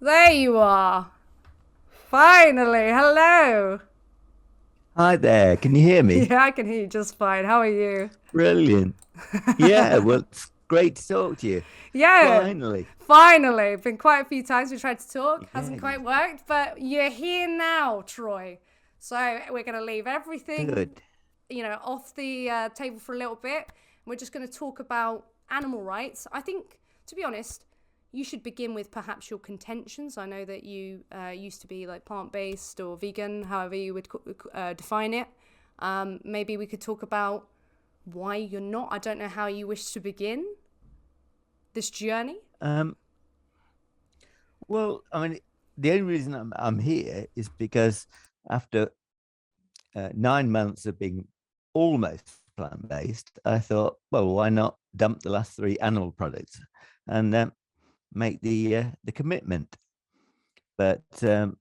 There you are. Finally. Hello. Hi there. Can you hear me? Yeah, I can hear you just fine. How are you? Brilliant. Yeah, well, it's great to talk to you. Yeah, Finally. finally. Been quite a few times we tried to talk. Yeah, Hasn't quite worked, but you're here now, Troy. So we're going to leave everything, good. off the table for a little bit. We're just going to talk about animal rights. I think, to be honest, you should begin with perhaps your contentions. I know that you used to be like plant-based or vegan, however you would define it. Maybe we could talk about why you're not. I don't know how you wish to begin this journey. Um, well, I mean, the only reason I'm here is because after 9 months of being almost plant-based, I thought, well, why not dump the last three animal products and make the commitment? But I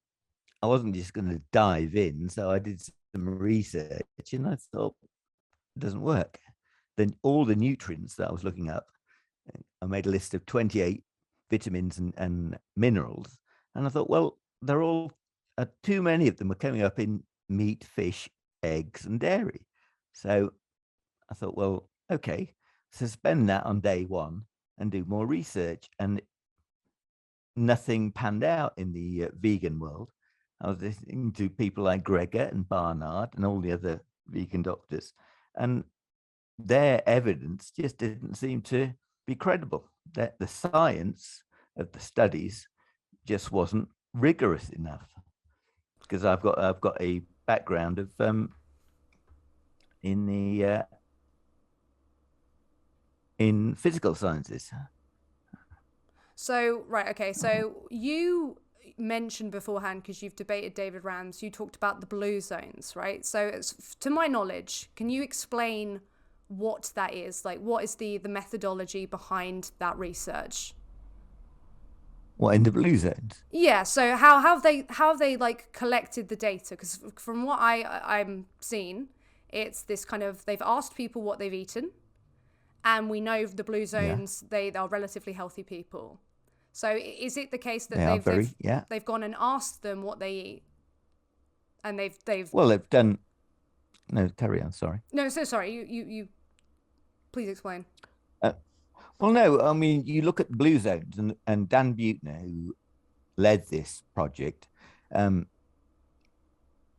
wasn't just going to dive in, so I did some research, and I thought it doesn't work. Then all the nutrients that I was looking up, I made a list of 28 vitamins and minerals. And I thought, well, they're all, too many of them are coming up in meat, fish, eggs, and dairy. So I thought, well, okay, suspend that on day one and do more research. And nothing panned out in the vegan world. I was listening to people like Gregor and Barnard and all the other vegan doctors. And their evidence just didn't seem to be credible. That the science of the studies just wasn't rigorous enough. Because I've got a background of in the in physical sciences. So, right, okay. So you mentioned beforehand, because you've debated David Rams, you talked about the blue zones, right? So, to my knowledge, can you explain what that is? Like, what is the methodology behind that research? What, in the blue zones? Yeah. So how have they like collected the data? Because from what I'm seeing, it's this kind of they've asked people what they've eaten, and we know the blue Yeah, zones they are relatively healthy people. So is it the case that they are they've they've very, yeah. they've gone and asked them what they eat, and they've Well, they've done, no, carry on, sorry. no, so sorry, you please explain. Uh, well, no, I mean, you look at Blue Zones, and Dan Buettner, who led this project, um,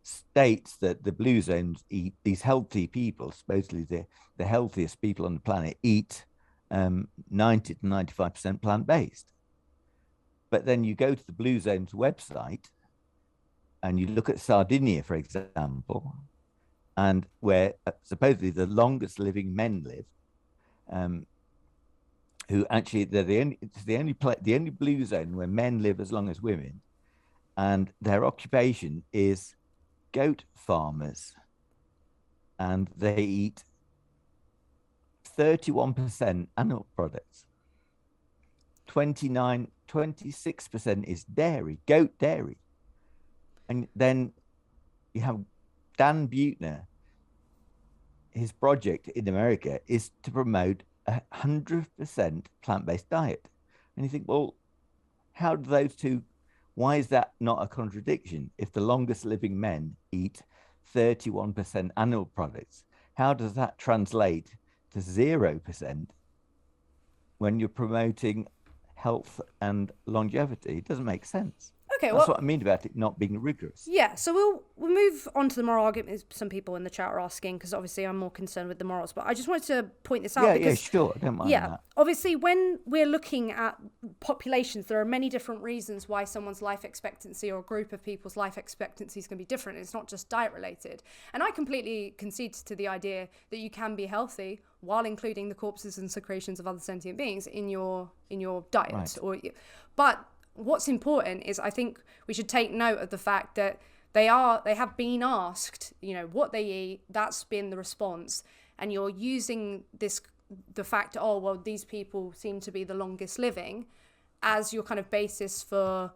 states that the Blue Zones eat these healthy people, supposedly the healthiest people on the planet, eat 90 to 95% plant based. But then you go to the Blue Zones website and you look at Sardinia, for example, and where supposedly the longest living men live, um, who actually they're the only blue zone where men live as long as women, and their occupation is goat farmers, and they eat 31% animal products. 26% is dairy, goat dairy. And then you have Dan Buettner. His project in America is to promote 100% plant-based diet. And you think, well, how do those two, why is that not a contradiction? If the longest living men eat 31% animal products, how does that translate to 0% when you're promoting health and longevity? It doesn't make sense. Okay, That's well, what I mean about it not being rigorous. yeah, so we'll move on to the moral argument. Some people in the chat are asking because obviously I'm more concerned with the morals, but I just wanted to point this out Yeah, yeah, because sure. I don't mind yeah, that. obviously when we're looking at populations, there are many different reasons why someone's life expectancy or a group of people's life expectancy is going to be different. It's not just diet related, and I completely concede to the idea that you can be healthy while including the corpses and secretions of other sentient beings in your diet. Right. But what's important is I think we should take note of the fact that they have been asked, what they eat. That's been the response, and you're using the fact, oh well, these people seem to be the longest living, as your kind of basis for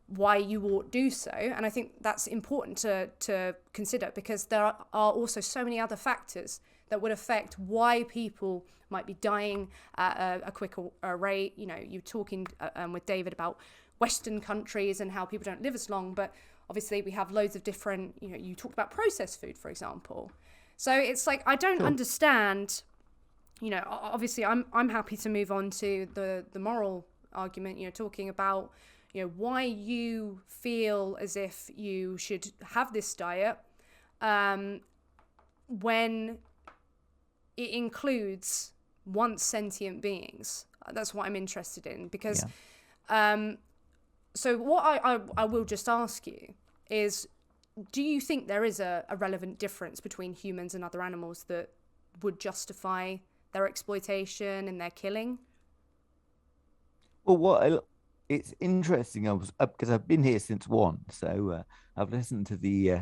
why you ought do so. And I think that's important to consider because there are also so many other factors that would affect why people might be dying at a quicker rate. You know, you're talking with David about Western countries and how people don't live as long, but obviously we have loads of different, you know, you talked about processed food, for example. So it's like, I don't understand, you know, obviously I'm happy to move on to the moral argument, you know, talking about, you know, why you feel as if you should have this diet when it includes once sentient beings. That's what I'm interested in, because so what I will just ask you is, do you think there is a relevant difference between humans and other animals that would justify their exploitation and their killing? Well, it's interesting. I was because I've been here since 1, so I've listened to the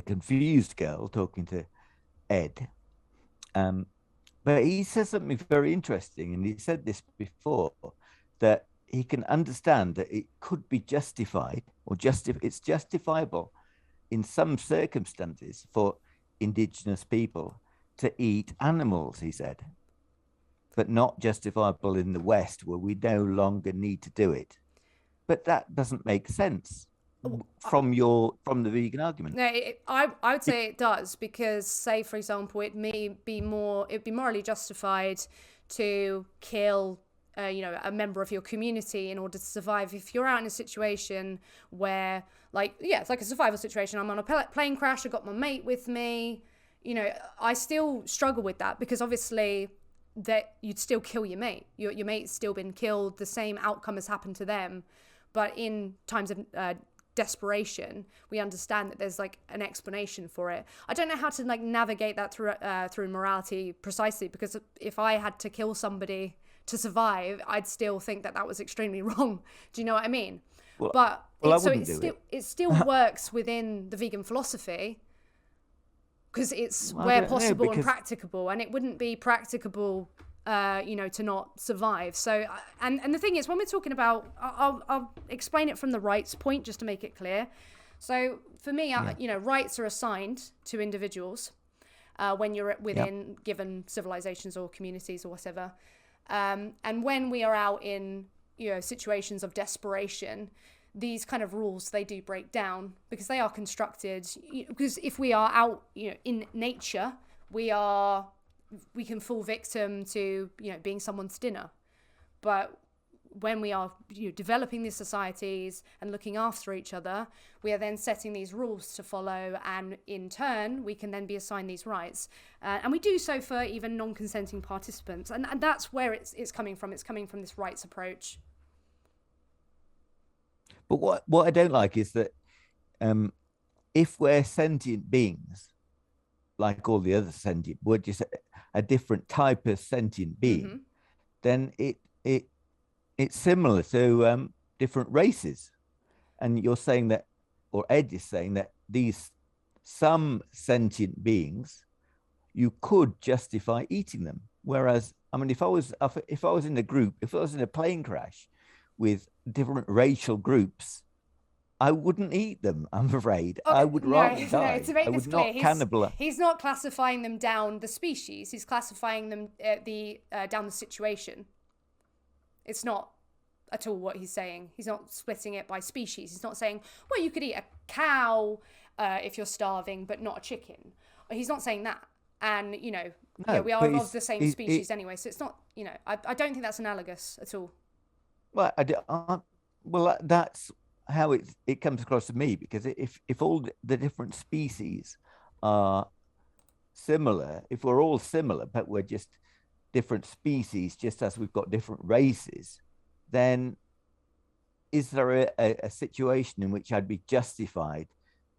confused girl talking to Ed, but he says something very interesting, and he said this before, that he can understand that it could be justified, or it's justifiable in some circumstances for indigenous people to eat animals, he said, but not justifiable in the West, where we no longer need to do it. But that doesn't make sense from the vegan argument. No, I would say it does, because, say for example, it'd be morally justified to kill you know, a member of your community in order to survive. If you're out in a situation where, like, yeah, it's like a survival situation, I'm on a plane crash, I got my mate with me, you know, I still struggle with that, because obviously that you'd still kill your mate. Your mate's still been killed, the same outcome has happened to them. But in times of desperation, we understand that there's like an explanation for it. I don't know how to like navigate that through morality precisely, because if I had to kill somebody to survive, I'd still think that was extremely wrong. Do you know what I mean? But it still works within the vegan philosophy, because it's where possible and practicable, and it wouldn't be practicable you know, to not survive. So and the thing is, when we're talking about, I'll explain it from the rights point just to make it clear. So for me, you know, rights are assigned to individuals when you're within given civilizations or communities or whatever. And when we are out in, you know, situations of desperation, these kind of rules, they do break down, because they are constructed, because if we are out, you know, in nature, we can fall victim to, you know, being someone's dinner. But when we are, you know, developing these societies and looking after each other, we are then setting these rules to follow, and in turn we can then be assigned these rights, and we do so for even non-consenting participants, and that's where it's coming from. It's coming from this rights approach. But what I don't like is that if we're sentient beings, like all the other sentient, we're just a different type of sentient being, then it's similar to different races. And you're saying that, or Ed is saying that some sentient beings, you could justify eating them. Whereas, I mean, if I was in a group, if I was in a plane crash with different racial groups, I wouldn't eat them, I'm afraid. Okay, I would rather die. To make this clear, cannibalize. He's not classifying them down the species. He's classifying them down the situation. It's not at all what he's saying. He's not splitting it by species. He's not saying, well, you could eat a cow if you're starving, but not a chicken. He's not saying that. And, you know, we are of the same species anyway. So it's not, you know, I don't think that's analogous at all. Well, that's how it comes across to me, because if all the different species are similar, if we're all similar, but we're just different species, just as we've got different races, then is there a situation in which I'd be justified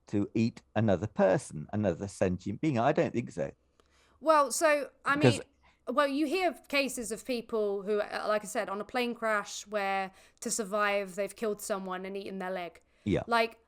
to eat another person, another sentient being? I don't think so. Well, so, I mean, well, you hear cases of people who, like I said, on a plane crash where to survive, they've killed someone and eaten their leg. Yeah. Like,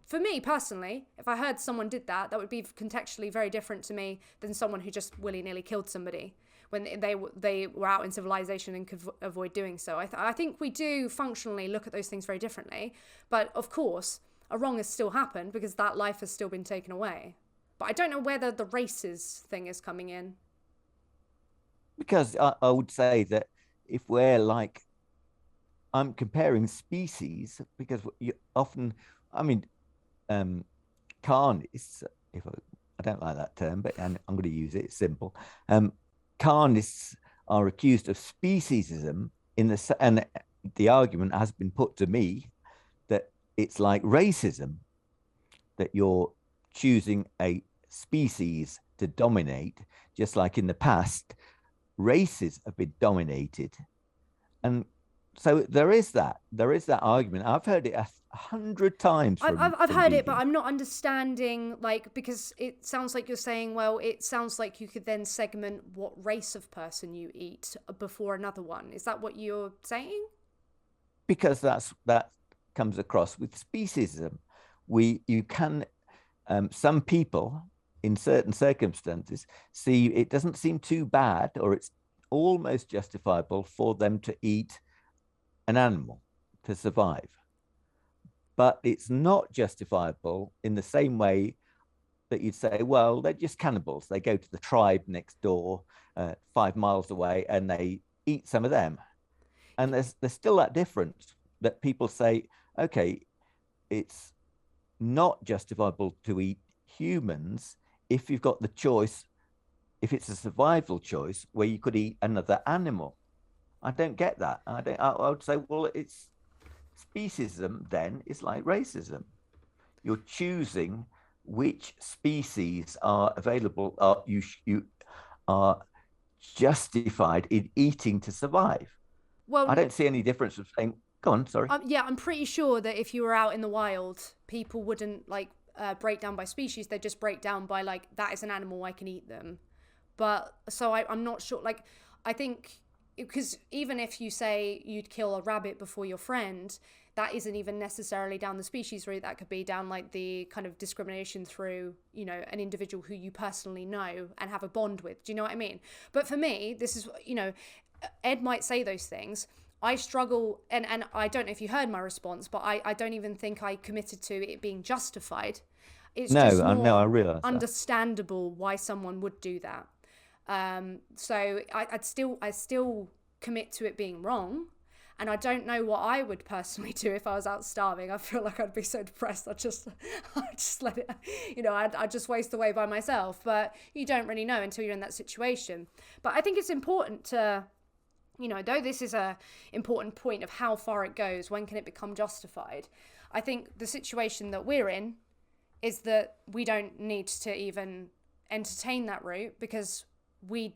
for me personally, if I heard someone did that, that would be contextually very different to me than someone who just willy-nilly killed somebody when they were out in civilization and could avoid doing so. I think we do functionally look at those things very differently. But of course, a wrong has still happened because that life has still been taken away. But I don't know whether the races thing is coming in. Because I would say that if we're like, I'm comparing species because you often, I mean, um, carnists, if I don't like that term, but I'm going to use it, it's simple. Carnists are accused of speciesism and the argument has been put to me that it's like racism, that you're choosing a species to dominate, just like in the past, races have been dominated. And so there is that argument. I've heard it 100 times I've from heard it, but vegans. I'm not understanding, like, because it sounds like you're saying, well, it sounds like you could then segment what race of person you eat before another one. Is that what you're saying? Because that comes across with speciesism. You can some people in certain circumstances see it doesn't seem too bad, or it's almost justifiable for them to eat an animal to survive, but it's not justifiable in the same way that you'd say, well, they're just cannibals. They go to the tribe next door, 5 miles away, and they eat some of them. And there's still that difference that people say, okay, it's not justifiable to eat humans if you've got the choice, if it's a survival choice where you could eat another animal. I don't get that. I would say, well, it's speciesism then is like racism. You're choosing which species are available, you are justified in eating to survive. I Well, don't see any difference of saying, go on, sorry. yeah, I'm pretty sure that if you were out in the wild, people wouldn't like break down by species. They just break down by like, that is an animal, I can eat them. But so I'm not sure. Like, I think because even if you say you'd kill a rabbit before your friend, that isn't even necessarily down the species route. That could be down like the kind of discrimination through, you know, an individual who you personally know and have a bond with. Do you know what I mean? But for me, this is, you know, Ed might say those things. I struggle, and I don't know if you heard my response, but I don't even think I committed to it being justified. It's just No, I more realize that. understandable why someone would do that. So I still commit to it being wrong, and I don't know what I would personally do if I was out starving. I feel like I'd be so depressed. I'd just let it, you know, I'd just waste away by myself. But you don't really know until you're in that situation. But I think it's important to, you know, though this is a important point of how far it goes, when can it become justified? I think the situation that we're in is that we don't need to even entertain that route, because we're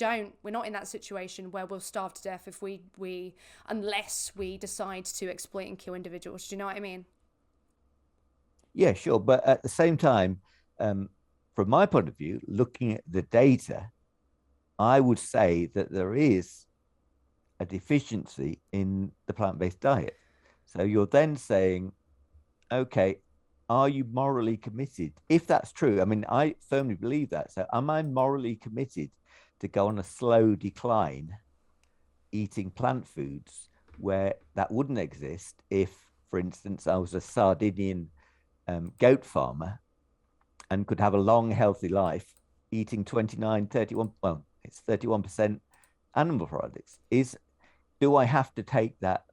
not in that situation where we'll starve to death if we unless we decide to exploit and kill individuals. Do you know what I mean? Yeah, sure. But at the same time, from my point of view, looking at the data, I would say that there is a deficiency in the plant-based diet. So you're then saying, okay, are you morally committed? If that's true, I mean, I firmly believe that. So am I morally committed to go on a slow decline eating plant foods where that wouldn't exist if, for instance, I was a Sardinian goat farmer and could have a long, healthy life eating 29, 31, well, it's 31% animal products. Do I have to take that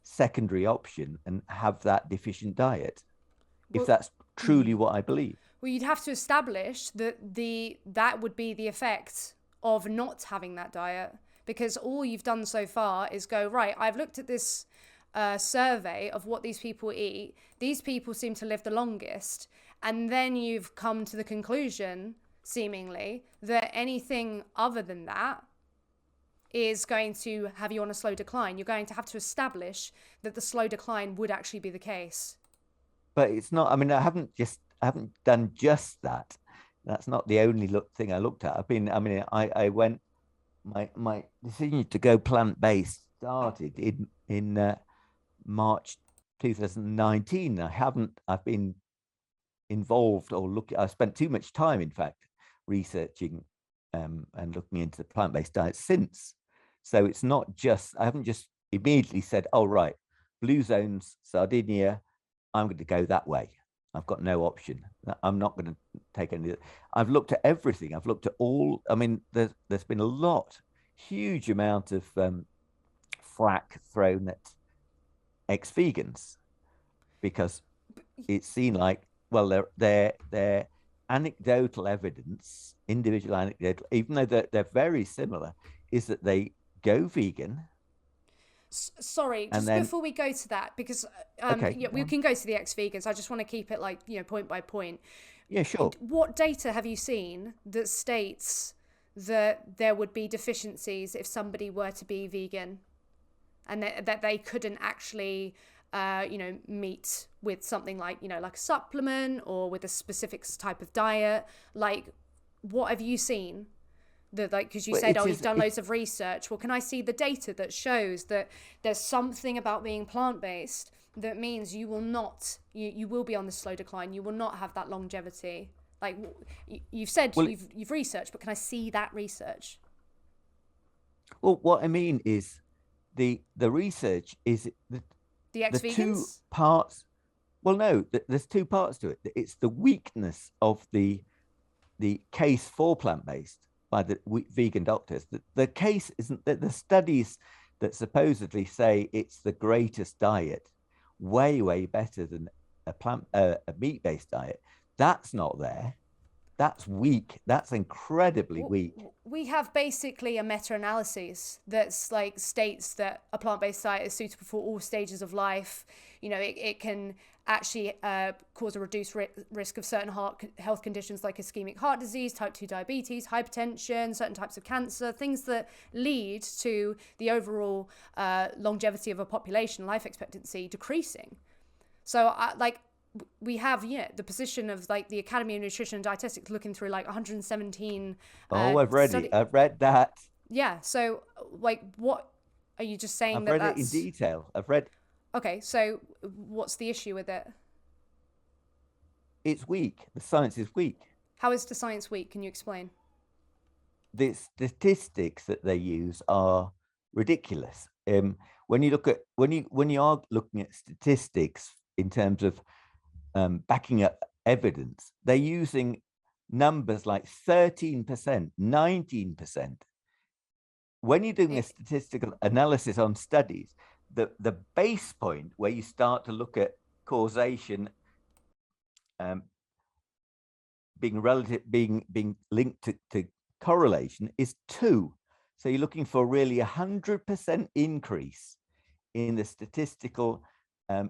secondary option and have that deficient diet if Well, that's truly what I believe? well, you'd have to establish that that would be the effect of not having that diet, because all you've done so far is go, right, I've looked at this survey of what these people eat. These people seem to live the longest. And then you've come to the conclusion, seemingly, that anything other than that is going to have you on a slow decline. You're going to have to establish that the slow decline would actually be the case. But it's not, I mean, I haven't done just that. That's not the only thing I looked at. I went, my decision to go plant-based started in March 2019. I've been involved or I spent too much time, in fact, researching and looking into the plant-based diet since. So it's not just, I haven't just immediately said, oh, right, blue zones, Sardinia, I'm going to go that way. I've got no option. I'm not going to take any. I've looked at everything. I've looked at all. I mean, there's been a huge amount of flack thrown at ex-vegans because it's seen like, well, they're anecdotal evidence, individual anecdotal, even though they're very similar, is that they go vegan. Sorry, And just then, before we go to that, because okay, yeah, we can go to the ex-vegans. I just want to keep it like, point by point. yeah, sure. What data have you seen that states that there would be deficiencies if somebody were to be vegan, and that they couldn't actually, meet with something like, like a supplement or with a specific type of diet? Like, what have you seen? Because you said, you've done loads of research. Well, can I see the data that shows that there's something about being plant-based that means you will not, you will be on the slow decline. You will not have that longevity. Like, you've said you've researched, but can I see that research? Well, what I mean is the research is The the two ex-vegans? parts. Well, no, there's two parts to it. It's the weakness of the case for plant-based by the vegan doctors. The case isn't that the studies that supposedly say it's the greatest diet, way better than a meat-based diet. That's not there. That's weak. That's incredibly weak. We have basically a meta-analysis that's like states that a plant-based diet is suitable for all stages of life. It can actually cause a reduced risk of certain health conditions like ischemic heart disease, type 2 diabetes, hypertension, certain types of cancer, things that lead to the overall longevity of a population, life expectancy decreasing. So we have the position of like the Academy of Nutrition and Dietetics looking through like 117 I've read it. I've read that. Yeah, so like, what are you just saying? I've read it in detail. Okay, so what's the issue with it? It's weak. The science is weak. How is the science weak? Can you explain? The statistics that they use are ridiculous. When you are looking at statistics in terms of backing up evidence, they're using numbers like 13%, 19%. When you're doing a statistical analysis on studies, the base point where you start to look at causation being linked to correlation is 2. So you're looking for really 100% increase in the statistical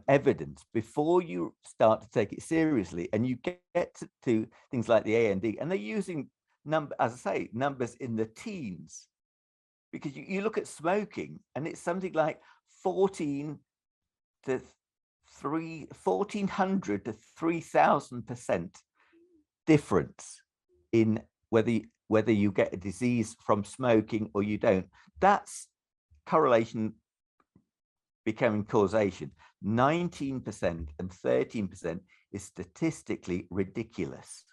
evidence before you start to take it seriously, and you get to things like the A&D, and they're using numbers in the teens, because you look at smoking and it's something like 1400 to 3000% difference in whether you get a disease from smoking or you don't. That's correlation becoming causation. 19% and 13% is statistically ridiculous.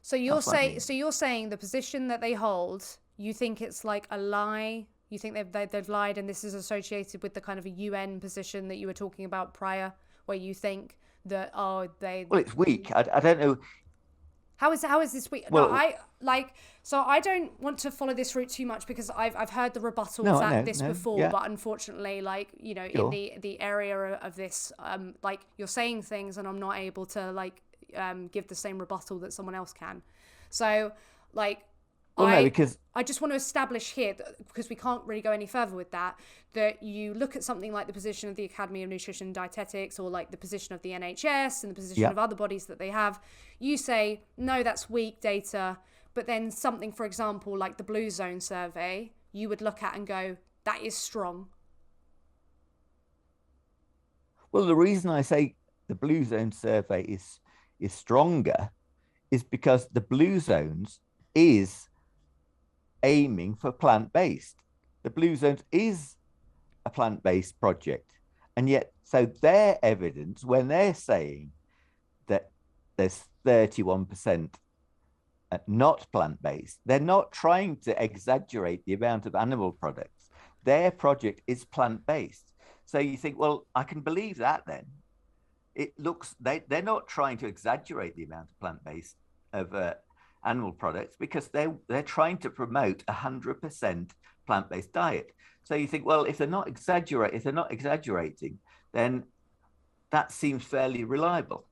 So you're saying the position that they hold, you think it's like a lie? You think they've lied, and this is associated with the kind of a UN position that you were talking about prior, where you think that well, it's weak. I don't know. How is this weak? Well, no, I don't want to follow this route too much, because I've heard the rebuttals at this before, yeah. But unfortunately, sure. In the area of this, you're saying things and I'm not able to give the same rebuttal that someone else can. So because I just want to establish here that, because we can't really go any further with that you look at something like the position of the Academy of Nutrition and Dietetics, or like the position of the NHS and the position of other bodies that they have. You say, no, that's weak data. But then something, for example, like the Blue Zone survey, you would look at and go, that is strong. Well, the reason I say the Blue Zone survey is stronger is because the Blue Zones is aiming for plant-based. The Blue Zones is a plant-based project, and yet so their evidence, when they're saying that there's 31% not plant-based, they're not trying to exaggerate the amount of animal products. Their project is plant-based. So you think, well, I can believe that then. it looks they're not trying to exaggerate the amount of plant-based of animal products, because they're trying to promote 100% plant-based diet. So you think, well, if they're not exaggerating, then that seems fairly reliable,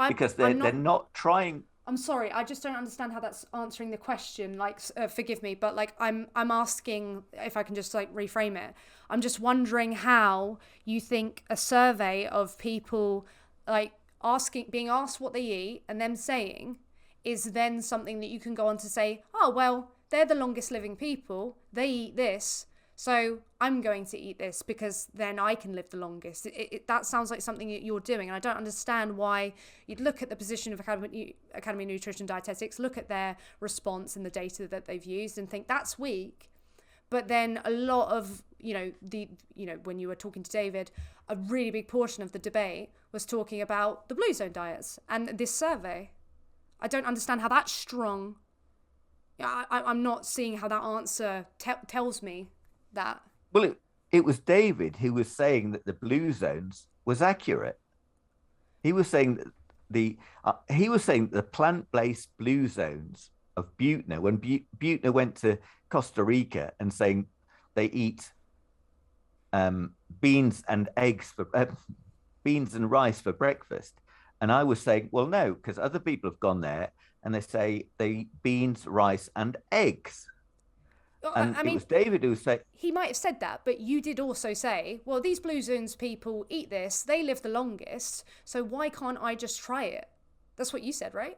because they're not trying. I'm sorry, I just don't understand how that's answering the question. Like, forgive me, but like, I'm asking if I can just like reframe it. I'm just wondering how you think a survey of people like being asked what they eat and them saying is then something that you can go on to say, oh well, they're the longest living people. They eat this, so I'm going to eat this because then I can live the longest. That sounds like something that you're doing. And I don't understand why you'd look at the position of Academy of Nutrition Dietetics, look at their response and the data that they've used and think that's weak. But then a lot of, when you were talking to David, a really big portion of the debate was talking about the Blue Zone diets and this survey. I don't understand how that's strong. I'm not seeing how that answer tells me that. Well, it was David who was saying that the blue zones was accurate. He was saying that the plant-based blue zones of Buettner, when Buettner went to Costa Rica and saying they eat beans and rice for breakfast, and I was saying, well, no, because other people have gone there and they say they eat beans, rice, and eggs. And it was David who said... He might have said that, but you did also say, well, these Blue Zones people eat this, they live the longest, so why can't I just try it? That's what you said, right?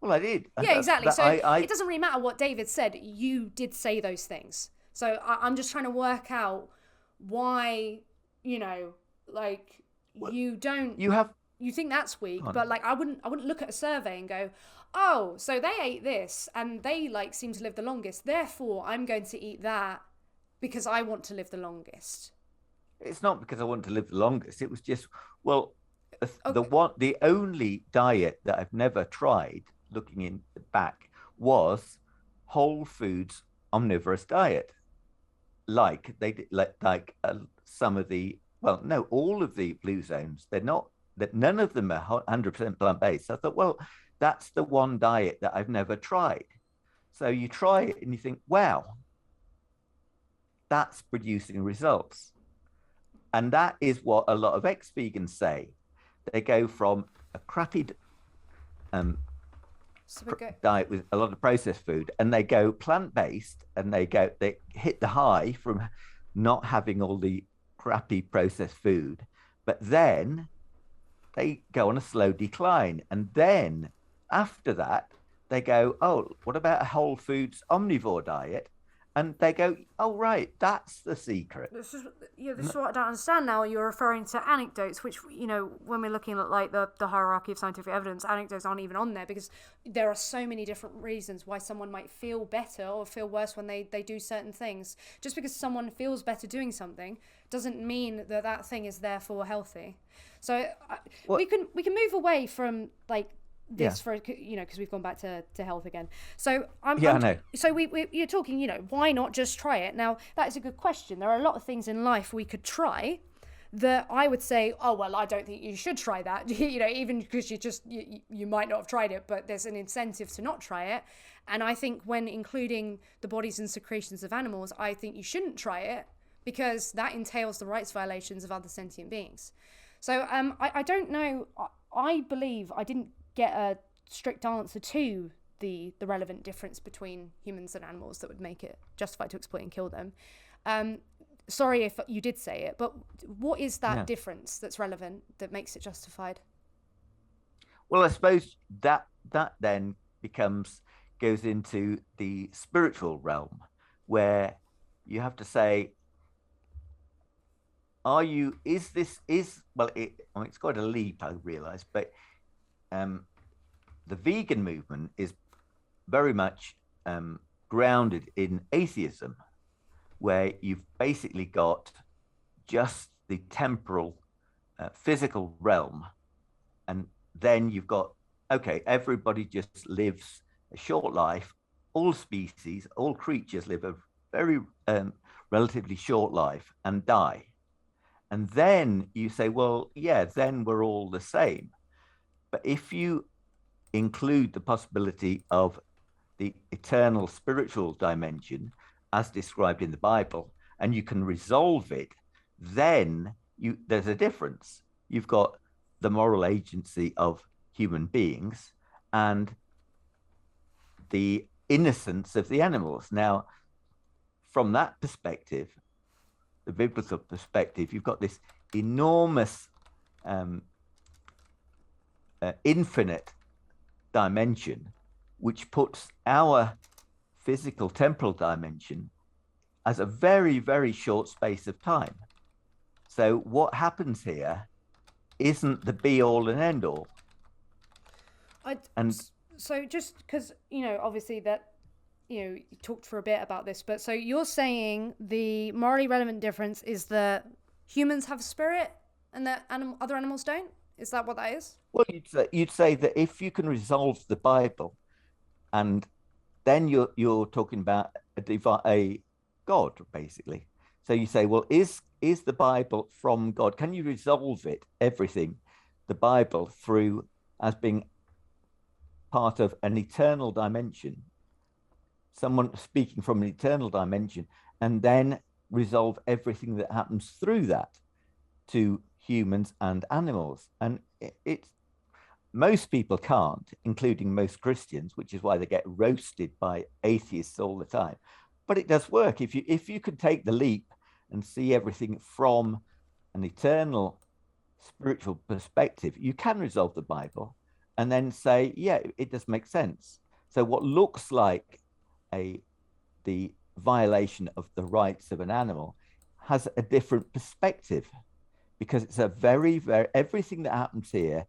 Well, I did. Yeah, exactly. So it doesn't really matter what David said. You did say those things. So I'm just trying to work out why, you don't... You think that's weak, but like I wouldn't look at a survey and go, oh, so they ate this and they like seem to live the longest, therefore I'm going to eat that because I want to live the longest. It's not because I want to live the longest. It was just, well, the only diet that I've never tried, looking in back, was whole foods omnivorous diet. Like they did, some of the, well, no, all of the blue zones, they're not. That none of them are 100% plant-based. So I thought, well, that's the one diet that I've never tried. So you try it and you think, wow, that's producing results. And that is what a lot of ex-vegans say. They go from a crappy diet with a lot of processed food, and they go plant-based, and they hit the high from not having all the crappy processed food. But then they go on a slow decline. And then after that, they go, oh, what about a whole foods omnivore diet? And they go, oh, right, that's the secret. This is what I don't understand now. You're referring to anecdotes, which, when we're looking at like the hierarchy of scientific evidence, anecdotes aren't even on there because there are so many different reasons why someone might feel better or feel worse when they do certain things. Just because someone feels better doing something doesn't mean that thing is therefore healthy. So we can move away from like this for because we've gone back to health again. So I know. So you're talking, why not just try it? Now that is a good question. There are a lot of things in life we could try that I would say, oh well, I don't think you should try that. Even because you might not have tried it, but there's an incentive to not try it. And I think when including the bodies and secretions of animals, I think you shouldn't try it because that entails the rights violations of other sentient beings. So I don't know. I believe I didn't get a strict answer to the relevant difference between humans and animals that would make it justified to exploit and kill them. Sorry if you did say it, but what is that difference that's relevant that makes it justified? Well, I suppose that then goes into the spiritual realm, where you have to say, it's quite a leap, I realize, but the vegan movement is very much grounded in atheism, where you've basically got just the temporal physical realm, and then you've got, okay, everybody just lives a short life. All species, all creatures live a very relatively short life and die. And then you say, well, yeah, then we're all the same. But if you include the possibility of the eternal spiritual dimension as described in the Bible, and you can resolve it, then there's a difference. You've got the moral agency of human beings and the innocence of the animals. Now, from that perspective, the biblical perspective, you've got this enormous, infinite dimension, which puts our physical temporal dimension as a very, very short space of time. So what happens here isn't the be all and end all. And so just because, obviously that, you talked for a bit about this, but so you're saying the morally relevant difference is that humans have spirit and that other animals don't? Is that what that is? well, you'd say that if you can resolve the Bible, and then you're talking about a God, basically. So you say, well, is the Bible from God? Can you resolve it, everything, the Bible, through as being part of an eternal dimension, someone speaking from an eternal dimension, and then resolve everything that happens through that to humans and animals? And it's most people can't, including most Christians, which is why they get roasted by atheists all the time. But it does work. If you can take the leap and see everything from an eternal spiritual perspective, you can resolve the Bible and then say, yeah, it does make sense. So what looks like the violation of the rights of an animal has a different perspective, because it's a very, very, everything that happens here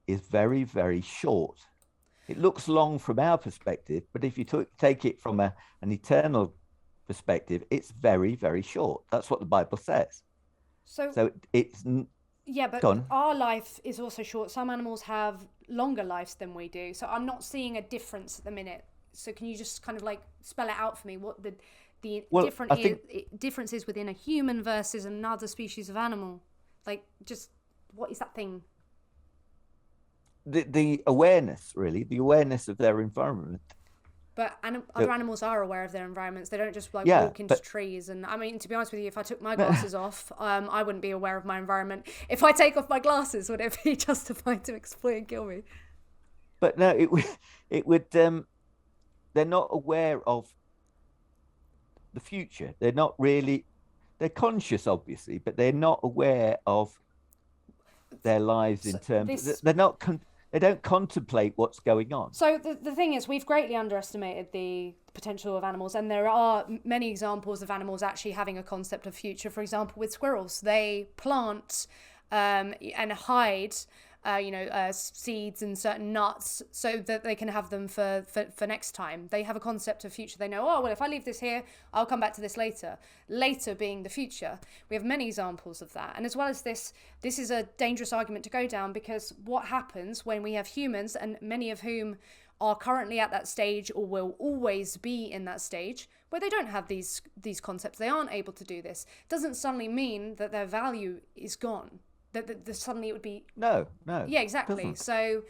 is very, very short. It looks long from our perspective, but if you take it from an eternal perspective, it's very, very short. That's what the Bible says. So it's yeah, but gone. our life is also short. Some animals have longer lives than we do, so I'm not seeing a difference at the minute. So can you just kind of like spell it out for me? What the difference is within a human versus another species of animal? Like, just what is that thing? The awareness, really, the awareness of their environment. But other animals are aware of their environments. They don't just like walk into trees. And I mean, to be honest with you, if I took my glasses off, I wouldn't be aware of my environment. If I take off my glasses, would it be justified to exploit and kill me? But no, it would. They're not aware of the future. They're not really. They're conscious, obviously, but they're not aware of their lives in terms. They're not. They don't contemplate what's going on. So the thing is, we've greatly underestimated the potential of animals, and there are many examples of animals actually having a concept of future. For example, with squirrels, they plant and hide seeds and certain nuts so that they can have them for next time. They have a concept of future. They know, oh, well, if I leave this here, I'll come back to this later. Later being the future. We have many examples of that. And as well as this is a dangerous argument to go down, because what happens when we have humans, and many of whom are currently at that stage or will always be in that stage, where they don't have these concepts, they aren't able to do this, doesn't suddenly mean that their value is gone. That suddenly it would be no yeah, exactly. So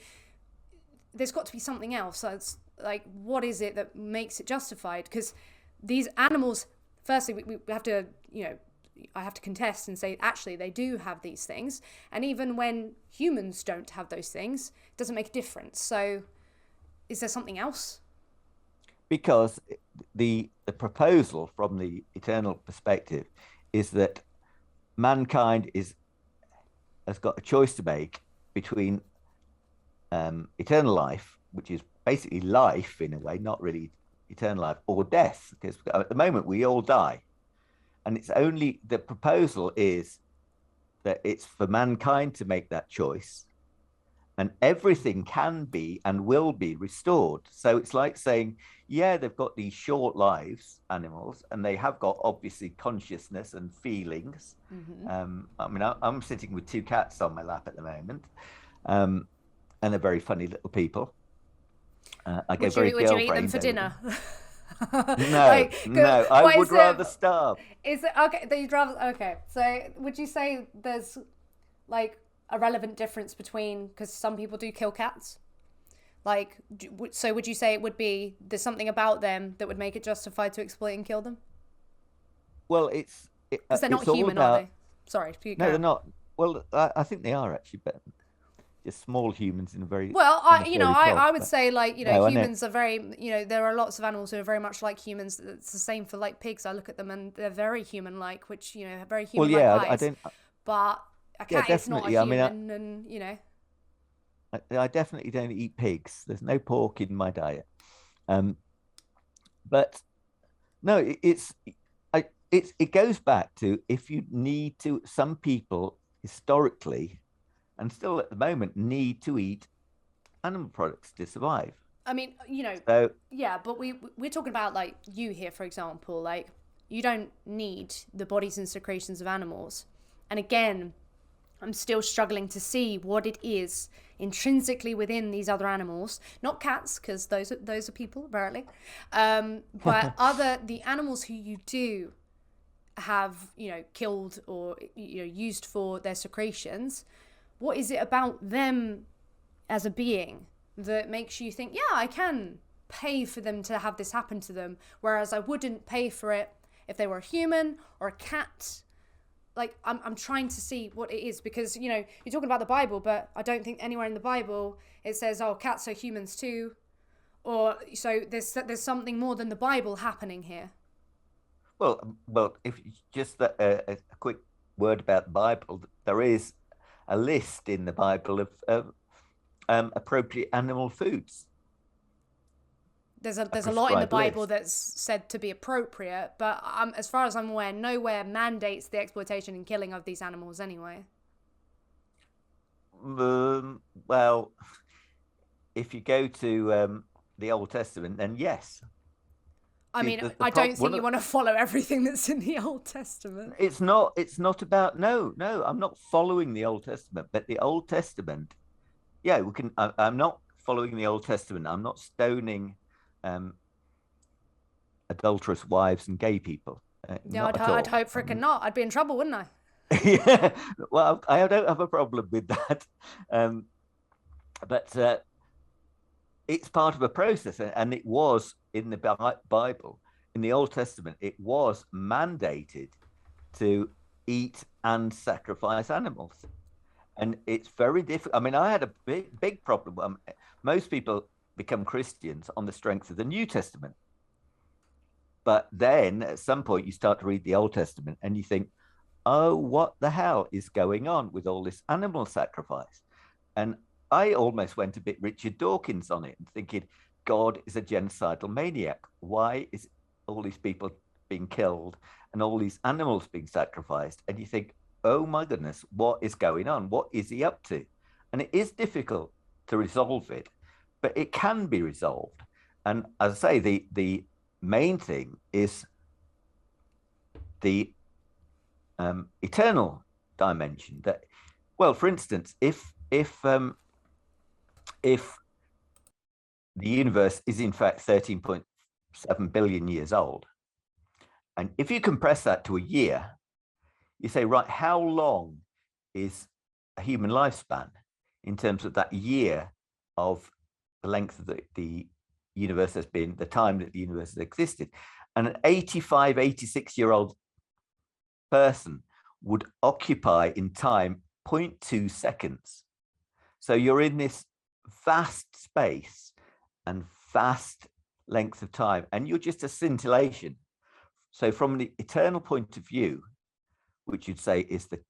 there's got to be something else. So it's like, what is it that makes it justified? Because these animals, firstly, we have to, I have to contest and say actually they do have these things, and even when humans don't have those things, it doesn't make a difference. So is there something else? Because the proposal from the eternal perspective is that mankind has got a choice to make between eternal life, which is basically life in a way, not really eternal life, or death, because at the moment we all die. And it's only, the proposal is that it's for mankind to make that choice, and everything can be and will be restored. So it's like saying, yeah, they've got these short lives, animals, and they have got obviously consciousness and feelings. Mm-hmm. I mean, I'm sitting with two cats on my lap at the moment, and they're very funny little people. I get very would you eat them for dinner? No, no, I what would is it? rather starve. Is it okay? That you'd rather okay. So would you say there's like a relevant difference between because some people do kill cats? Like, so would you say it would be there's something about them that would make it justified to exploit and kill them? Well, Because they're not it's all human, are about. they? Sorry, you No, carry they're on. not. Well, I think they are actually, but just small humans in a very Well, on a you know, furry cloth. I would But say like no, I know. humans are very there are lots of animals who are very much like humans. It's the same for like pigs. I look at them and they're very human like, which have very Well, human like yeah, I eyes. don't. But a Yeah, cat is not a definitely. I mean, human, and I definitely don't eat pigs. There's no pork in my diet. Um, but no, it goes back to if you need to. Some people historically and still at the moment need to eat animal products to survive. I mean, So, yeah, but we're talking about like you here, for example, like you don't need the bodies and secretions of animals. And again, I'm still struggling to see what it is intrinsically within these other animals, not cats, because those are people apparently, but other the animals who you do have killed or used for their secretions. What is it about them as a being that makes you think, yeah, I can pay for them to have this happen to them, whereas I wouldn't pay for it if they were a human or a cat? Like, I'm trying to see what it is because, you're talking about the Bible, but I don't think anywhere in the Bible it says, oh, cats are humans too. Or so there's something more than the Bible happening here. well, if just a quick word about the Bible, there is a list in the Bible of appropriate animal foods There's a a lot in the prescribed Bible list. that's said to be appropriate, but as far as I'm aware, nowhere mandates the exploitation and killing of these animals anyway. Well, if you go to the Old Testament, then yes. I See, mean, the I don't problem think one you of want to follow everything that's in the Old Testament. it's not about no. I'm not following the Old Testament, but the Old Testament, yeah, we can. I'm not following the Old Testament. I'm not stoning um, adulterous wives and gay people. Yeah, Not at I'd all. hope frickin' not. I'd be in trouble, wouldn't I? Yeah, well, I don't have a problem with that, um, but it's part of a process, and it was in the Bible, in the Old Testament, it was mandated to eat and sacrifice animals, and it's very difficult. I mean, I had a big problem. Most people become Christians on the strength of the New Testament, but then at some point you start to read the Old Testament and you think, oh, what the hell is going on with all this animal sacrifice? And I almost went a bit Richard Dawkins on it and thinking, God is a genocidal maniac. Why is all these people being killed and all these animals being sacrificed? And you think, oh my goodness, what is going on? What is he up to? And it is difficult to resolve it, but it can be resolved. And as I say, the main thing is the eternal dimension. That, well, for instance, if the universe is in fact 13.7 billion years old, and if you compress that to a year, you say, right, how long is a human lifespan in terms of that year of the length of the universe has been, the time that the universe has existed? And an 85, 86-year-old person would occupy in time zero 0.2 seconds. So you're in this vast space and vast length of time, and you're just a scintillation. So from the eternal point of view, which you'd say is the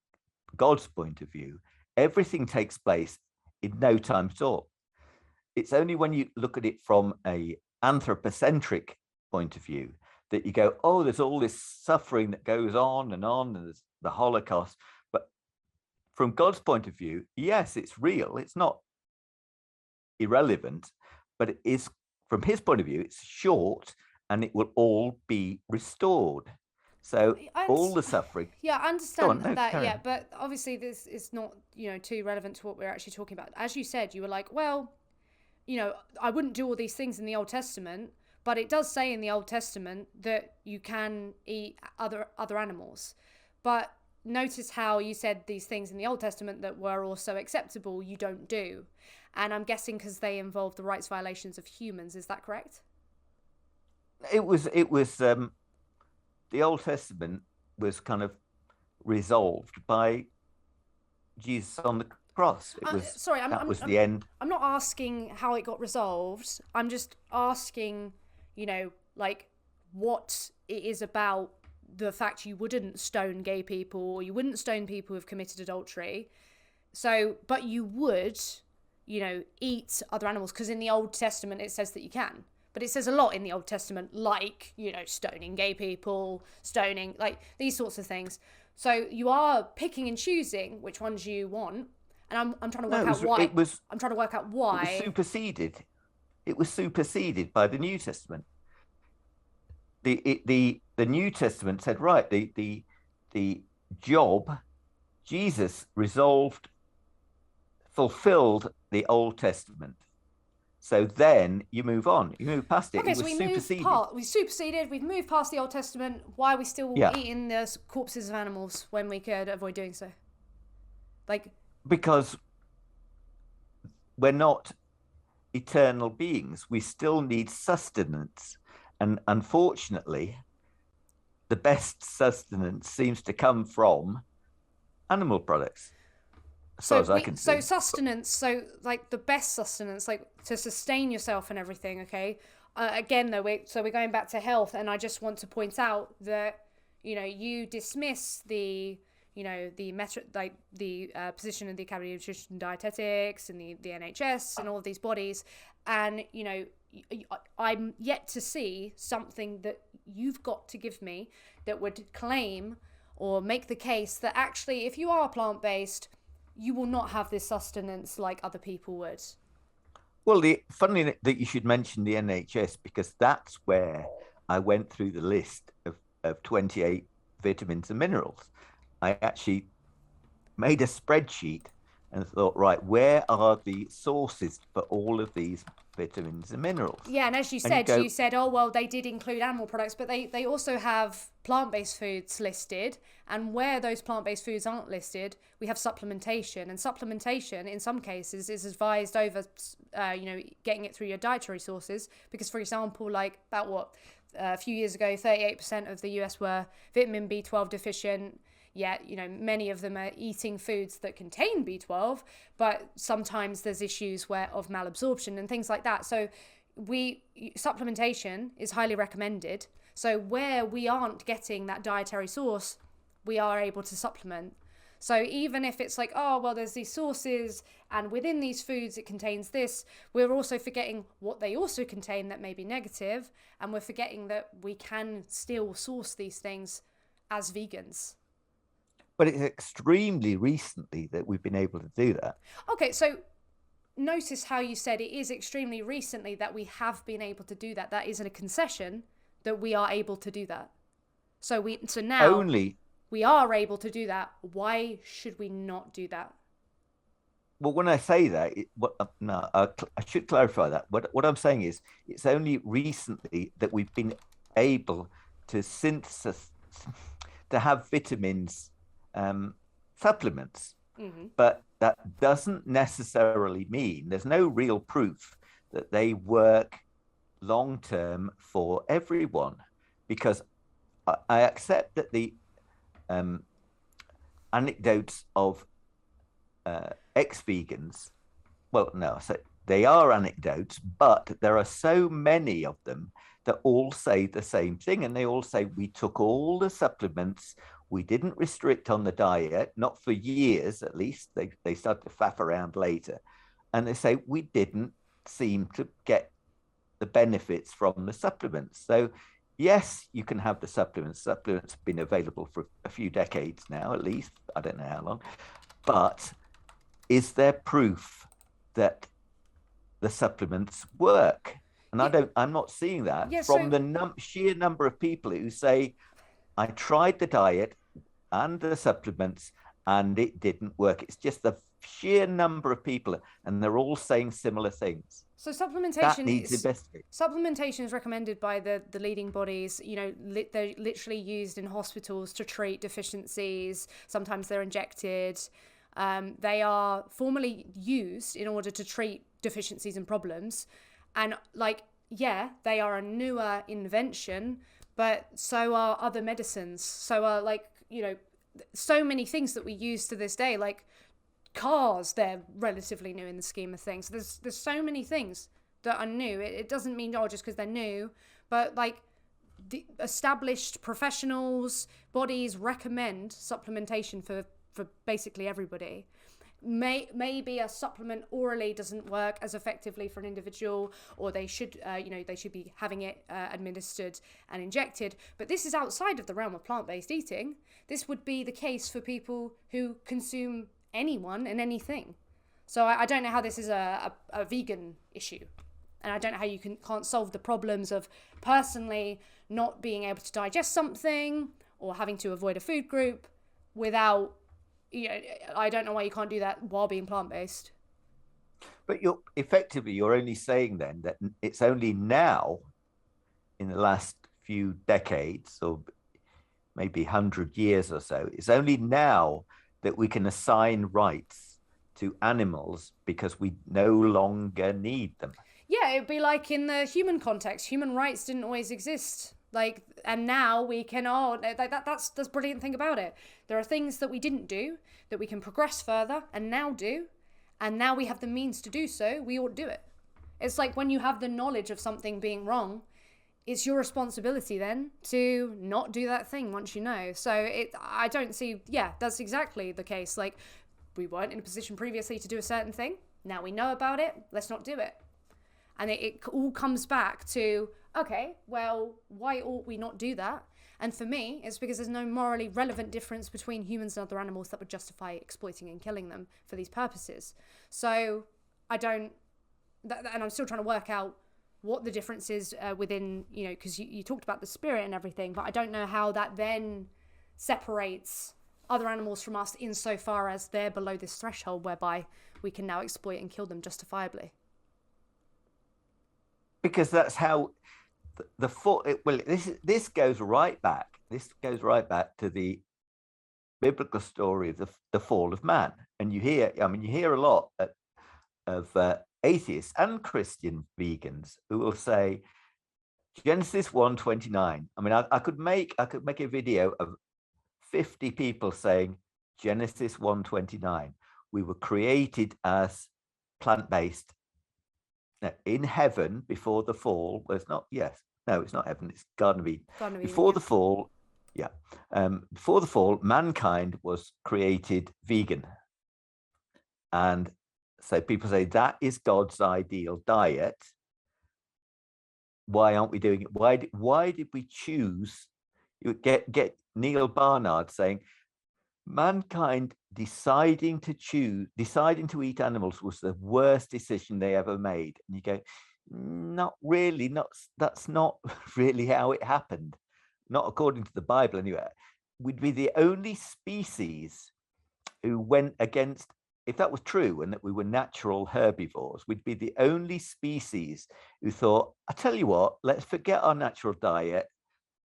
God's point of view, everything takes place in no time at all. It's only when you look at it from a anthropocentric point of view that you go, oh, there's all this suffering that goes on, and there's the Holocaust. But from God's point of view, yes, it's real. It's not irrelevant, but it is, from his point of view, it's short and it will all be restored. So all the suffering. Yeah, I Go understand on, no, that. carry Yeah, on. but obviously this is not too relevant to what we're actually talking about. As you said, you were like, well, I wouldn't do all these things in the Old Testament, But it does say in the Old Testament that you can eat other animals. But notice how you said these things in the Old Testament that were also acceptable, you don't do. And I'm guessing because they involve the rights violations of humans. Is that correct? It was the Old Testament was kind of resolved by Jesus on the cross. It was Sorry, that was the end. I'm not asking how it got resolved. I'm just asking, like what it is about the fact you wouldn't stone gay people or you wouldn't stone people who've committed adultery. So, but you would, eat other animals because in the Old Testament it says that you can. But it says a lot in the Old Testament, like, stoning gay people, stoning, like these sorts of things. So you are picking and choosing which ones you want. And I'm trying to work out why. I'm trying to work out why. It was superseded. It was superseded by the New Testament. The New Testament said, right, the job Jesus fulfilled the Old Testament. So then you move on. You move past it. Okay, it so was we superseded. We've moved past the Old Testament. Why are we still eating the corpses of animals when we could avoid doing so? Because we're not eternal beings. We still need sustenance. And unfortunately, the best sustenance seems to come from animal products. As far as I can see. So sustenance, so like the best sustenance, like to sustain yourself and everything, okay? Again, though, we're going back to health, and I just want to point out that, you dismiss the position of the Academy of Nutrition and Dietetics and the NHS and all of these bodies, and, I'm yet to see something that you've got to give me that would claim or make the case that actually, if you are plant-based, you will not have this sustenance like other people would. Well, funny that you should mention the NHS, because that's where I went through the list of 28 vitamins and minerals. I actually made a spreadsheet and thought, right, where are the sources for all of these vitamins and minerals? Yeah, and as you said, oh, well, they did include animal products, but they also have plant-based foods listed. And where those plant-based foods aren't listed, we have supplementation. And supplementation, in some cases, is advised over, getting it through your dietary sources. Because, for example, like a few years ago, 38% of the US were vitamin B12 deficient. Yet, many of them are eating foods that contain B12, but sometimes there's issues of malabsorption and things like that. So supplementation is highly recommended. So where we aren't getting that dietary source, we are able to supplement. So even if it's like, oh, well, there's these sources and within these foods it contains this, we're also forgetting what they also contain that may be negative, and we're forgetting that we can still source these things as vegans. But it's extremely recently that we've been able to do that. Okay, so notice how you said it is extremely recently that we have been able to do that. That isn't a concession that we are able to do that. So now we are able to do that. Why should we not do that? Well, when I say that, I should clarify that. What I'm saying is, it's only recently that we've been able to synthesize, to have vitamins supplements. Mm-hmm. But that doesn't necessarily mean, there's no real proof that they work long term for everyone, because I accept that the anecdotes of ex-vegans, well, no, so they are anecdotes, but there are so many of them that all say the same thing, and they all say, we took all the supplements, we didn't restrict on the diet, not for years at least. They started to faff around later. And they say, we didn't seem to get the benefits from the supplements. So yes, you can have the supplements. Supplements have been available for a few decades now, at least. I don't know how long. But is there proof that the supplements work? And I'm not seeing that from the sheer number of people who say, I tried the diet and the supplements and it didn't work. It's just the sheer number of people, and they're all saying similar things. So That needs investigation. supplementation is recommended by the leading bodies. You know, they're literally used in hospitals to treat deficiencies. Sometimes they're injected. They are formally used in order to treat deficiencies and problems. And like, yeah, they are a newer invention, but so are other medicines. So are like, you know, so many things that we use to this day, like cars, they're relatively new in the scheme of things. There's so many things that are new. It doesn't mean just because they're new, but like the established professionals, bodies recommend supplementation for basically everybody. Maybe a supplement orally doesn't work as effectively for an individual, or they should they should be having it administered and injected, but this is outside of the realm of plant-based eating. This would be the case for people who consume anyone and anything. So I don't know how this is a vegan issue, and I don't know how you can't solve the problems of personally not being able to digest something or having to avoid a food group without, you know, I don't know why you can't do that while being plant-based. But you're only saying then that it's only now, in the last few decades, or maybe 100 years or so, it's only now that we can assign rights to animals because we no longer need them. Yeah, it'd be like in the human context, human rights didn't always exist. Like, and now we can, that's the brilliant thing about it. There are things that we didn't do that we can progress further and now do, and now we have the means to do so, we ought to do it. It's like when you have the knowledge of something being wrong, it's your responsibility then to not do that thing once you know. So I don't see, yeah, that's exactly the case. Like, we weren't in a position previously to do a certain thing. Now we know about it, let's not do it. And it all comes back to, okay, well, why ought we not do that? And for me, it's because there's no morally relevant difference between humans and other animals that would justify exploiting and killing them for these purposes. So I don't, and I'm still trying to work out what the difference is within, you know, because you talked about the spirit and everything, but I don't know how that then separates other animals from us insofar as they're below this threshold whereby we can now exploit and kill them justifiably. Because that's how this goes right back. This goes right back to the biblical story of the fall of man. And you hear a lot of atheists and Christian vegans who will say Genesis 1:29. I mean, I could make a video of 50 people saying Genesis 1:29. We were created as plant-based in heaven before the fall. Well, it's not. Yes, no, it's not heaven. It's Garden of Eden. Before the fall, yeah. Before the fall, mankind was created vegan, and so people say that is God's ideal diet. Why aren't we doing it? Why did we choose? You get Neil Barnard saying mankind deciding to eat animals was the worst decision they ever made. And you go, not really, that's not really how it happened. Not according to the Bible anyway. We'd be the only species who went against, if that was true and that we were natural herbivores, we'd be the only species who thought, I tell you what, let's forget our natural diet.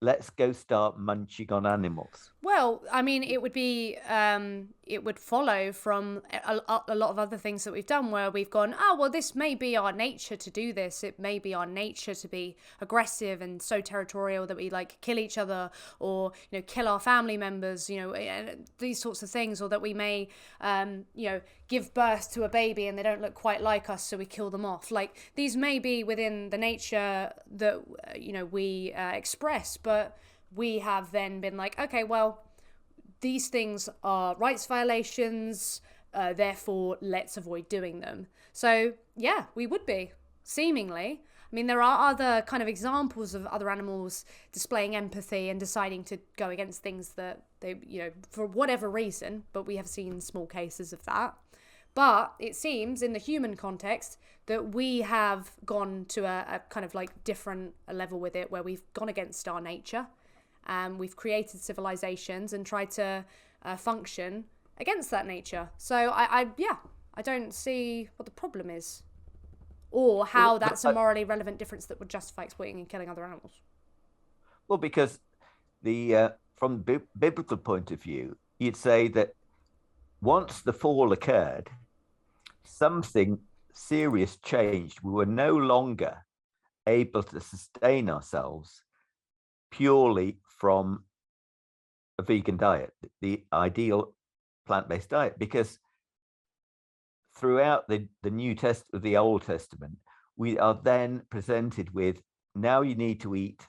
Let's go start munching on animals. Well, I mean, it would follow from a lot of other things that we've done where we've gone, oh, well, this may be our nature to do this. It may be our nature to be aggressive and so territorial that we like kill each other or, you know, kill our family members, you know, these sorts of things, or that we may, you know, give birth to a baby and they don't look quite like us, so we kill them off. Like, these may be within the nature that, you know, we express, but we have then been like, okay, well, these things are rights violations, therefore let's avoid doing them. So yeah, we would be, seemingly. I mean, there are other kind of examples of other animals displaying empathy and deciding to go against things that they, you know, for whatever reason, but we have seen small cases of that. But it seems in the human context that we have gone to a kind of like different level with it, where we've gone against our nature. We've created civilizations and tried to function against that nature. So I don't see what the problem is. or Well, how that's a morally relevant difference that would justify exploiting and killing other animals. well, because from biblical point of view, you'd say that once the fall occurred, something serious changed. We were no longer able to sustain ourselves purely from a vegan diet, the ideal plant-based diet, because throughout the New Testament, the Old Testament, we are then presented with, now you need to eat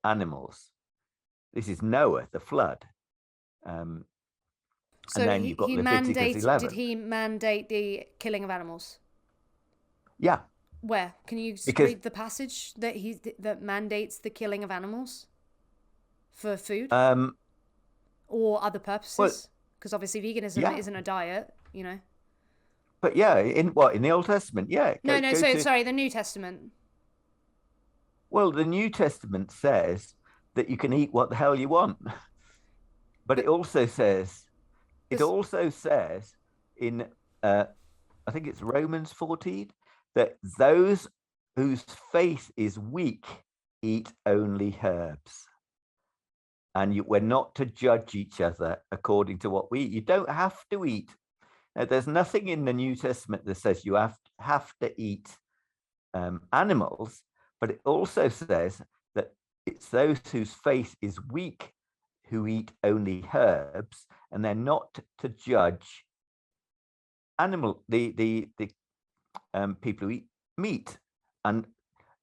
animals. This is Noah, the flood. And So then you've got he Leviticus mandated, did 11. he mandate the killing of animals? Yeah. Where? Can you read the passage that mandates the killing of animals for food or other purposes? Because obviously veganism isn't a diet, you know. But yeah, in the Old Testament, yeah. Sorry, the New Testament. Well, the New Testament says that you can eat what the hell you want, but it also says in I think it's Romans 14 that those whose faith is weak eat only herbs. And we're not to judge each other according to what we eat. You don't have to eat. Now, there's nothing in the New Testament that says you have to eat animals, but it also says that it's those whose faith is weak who eat only herbs, and they're not to judge the people who eat meat. And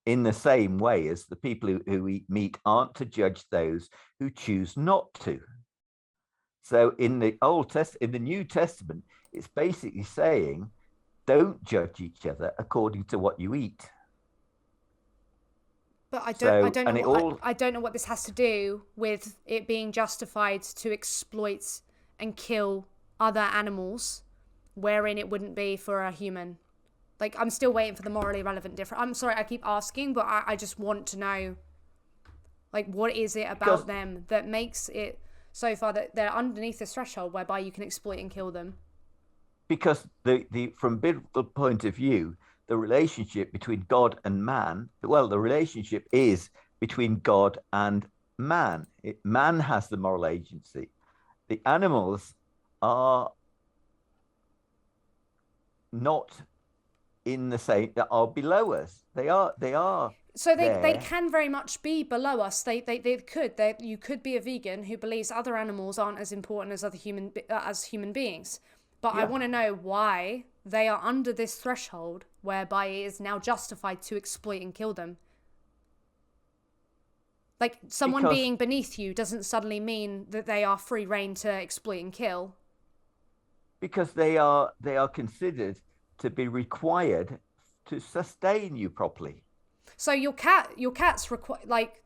in the same way as the people who eat meat aren't to judge those who choose not to. So in the New Testament, it's basically saying, don't judge each other according to what you eat. But I don't know what this has to do with it being justified to exploit and kill other animals, wherein it wouldn't be for a human. Like, I'm still waiting for the morally relevant difference. I'm sorry, I keep asking, but I just want to know, like, what is it about them that makes it so far that they're underneath this threshold whereby you can exploit and kill them? Because from biblical point of view, the relationship between God and man, well, the relationship is between God and man. Man has the moral agency. The animals are not in the same, that are below us. They are so they can very much be below us. You could be a vegan who believes other animals aren't as important as other human beings. But I want to know why they are under this threshold whereby it is now justified to exploit and kill them. Like, someone being beneath you doesn't suddenly mean that they are free reign to exploit and kill. Because they are considered to be required to sustain you properly. So your cats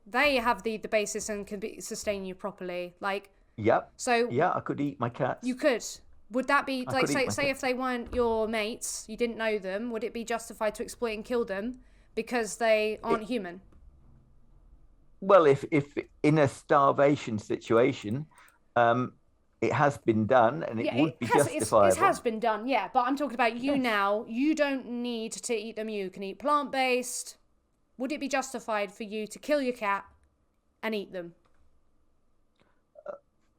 they have the basis and can sustain you properly. Like, yep. So yeah, I could eat my cats. You could. Would that be like, say if they weren't your mates, you didn't know them, would it be justified to exploit and kill them because they aren't human? Well, if in a starvation situation, it has been done, and it would be justifiable. It has been done, yeah. But I'm talking about you now. You don't need to eat them. You can eat plant-based. Would it be justified for you to kill your cat and eat them?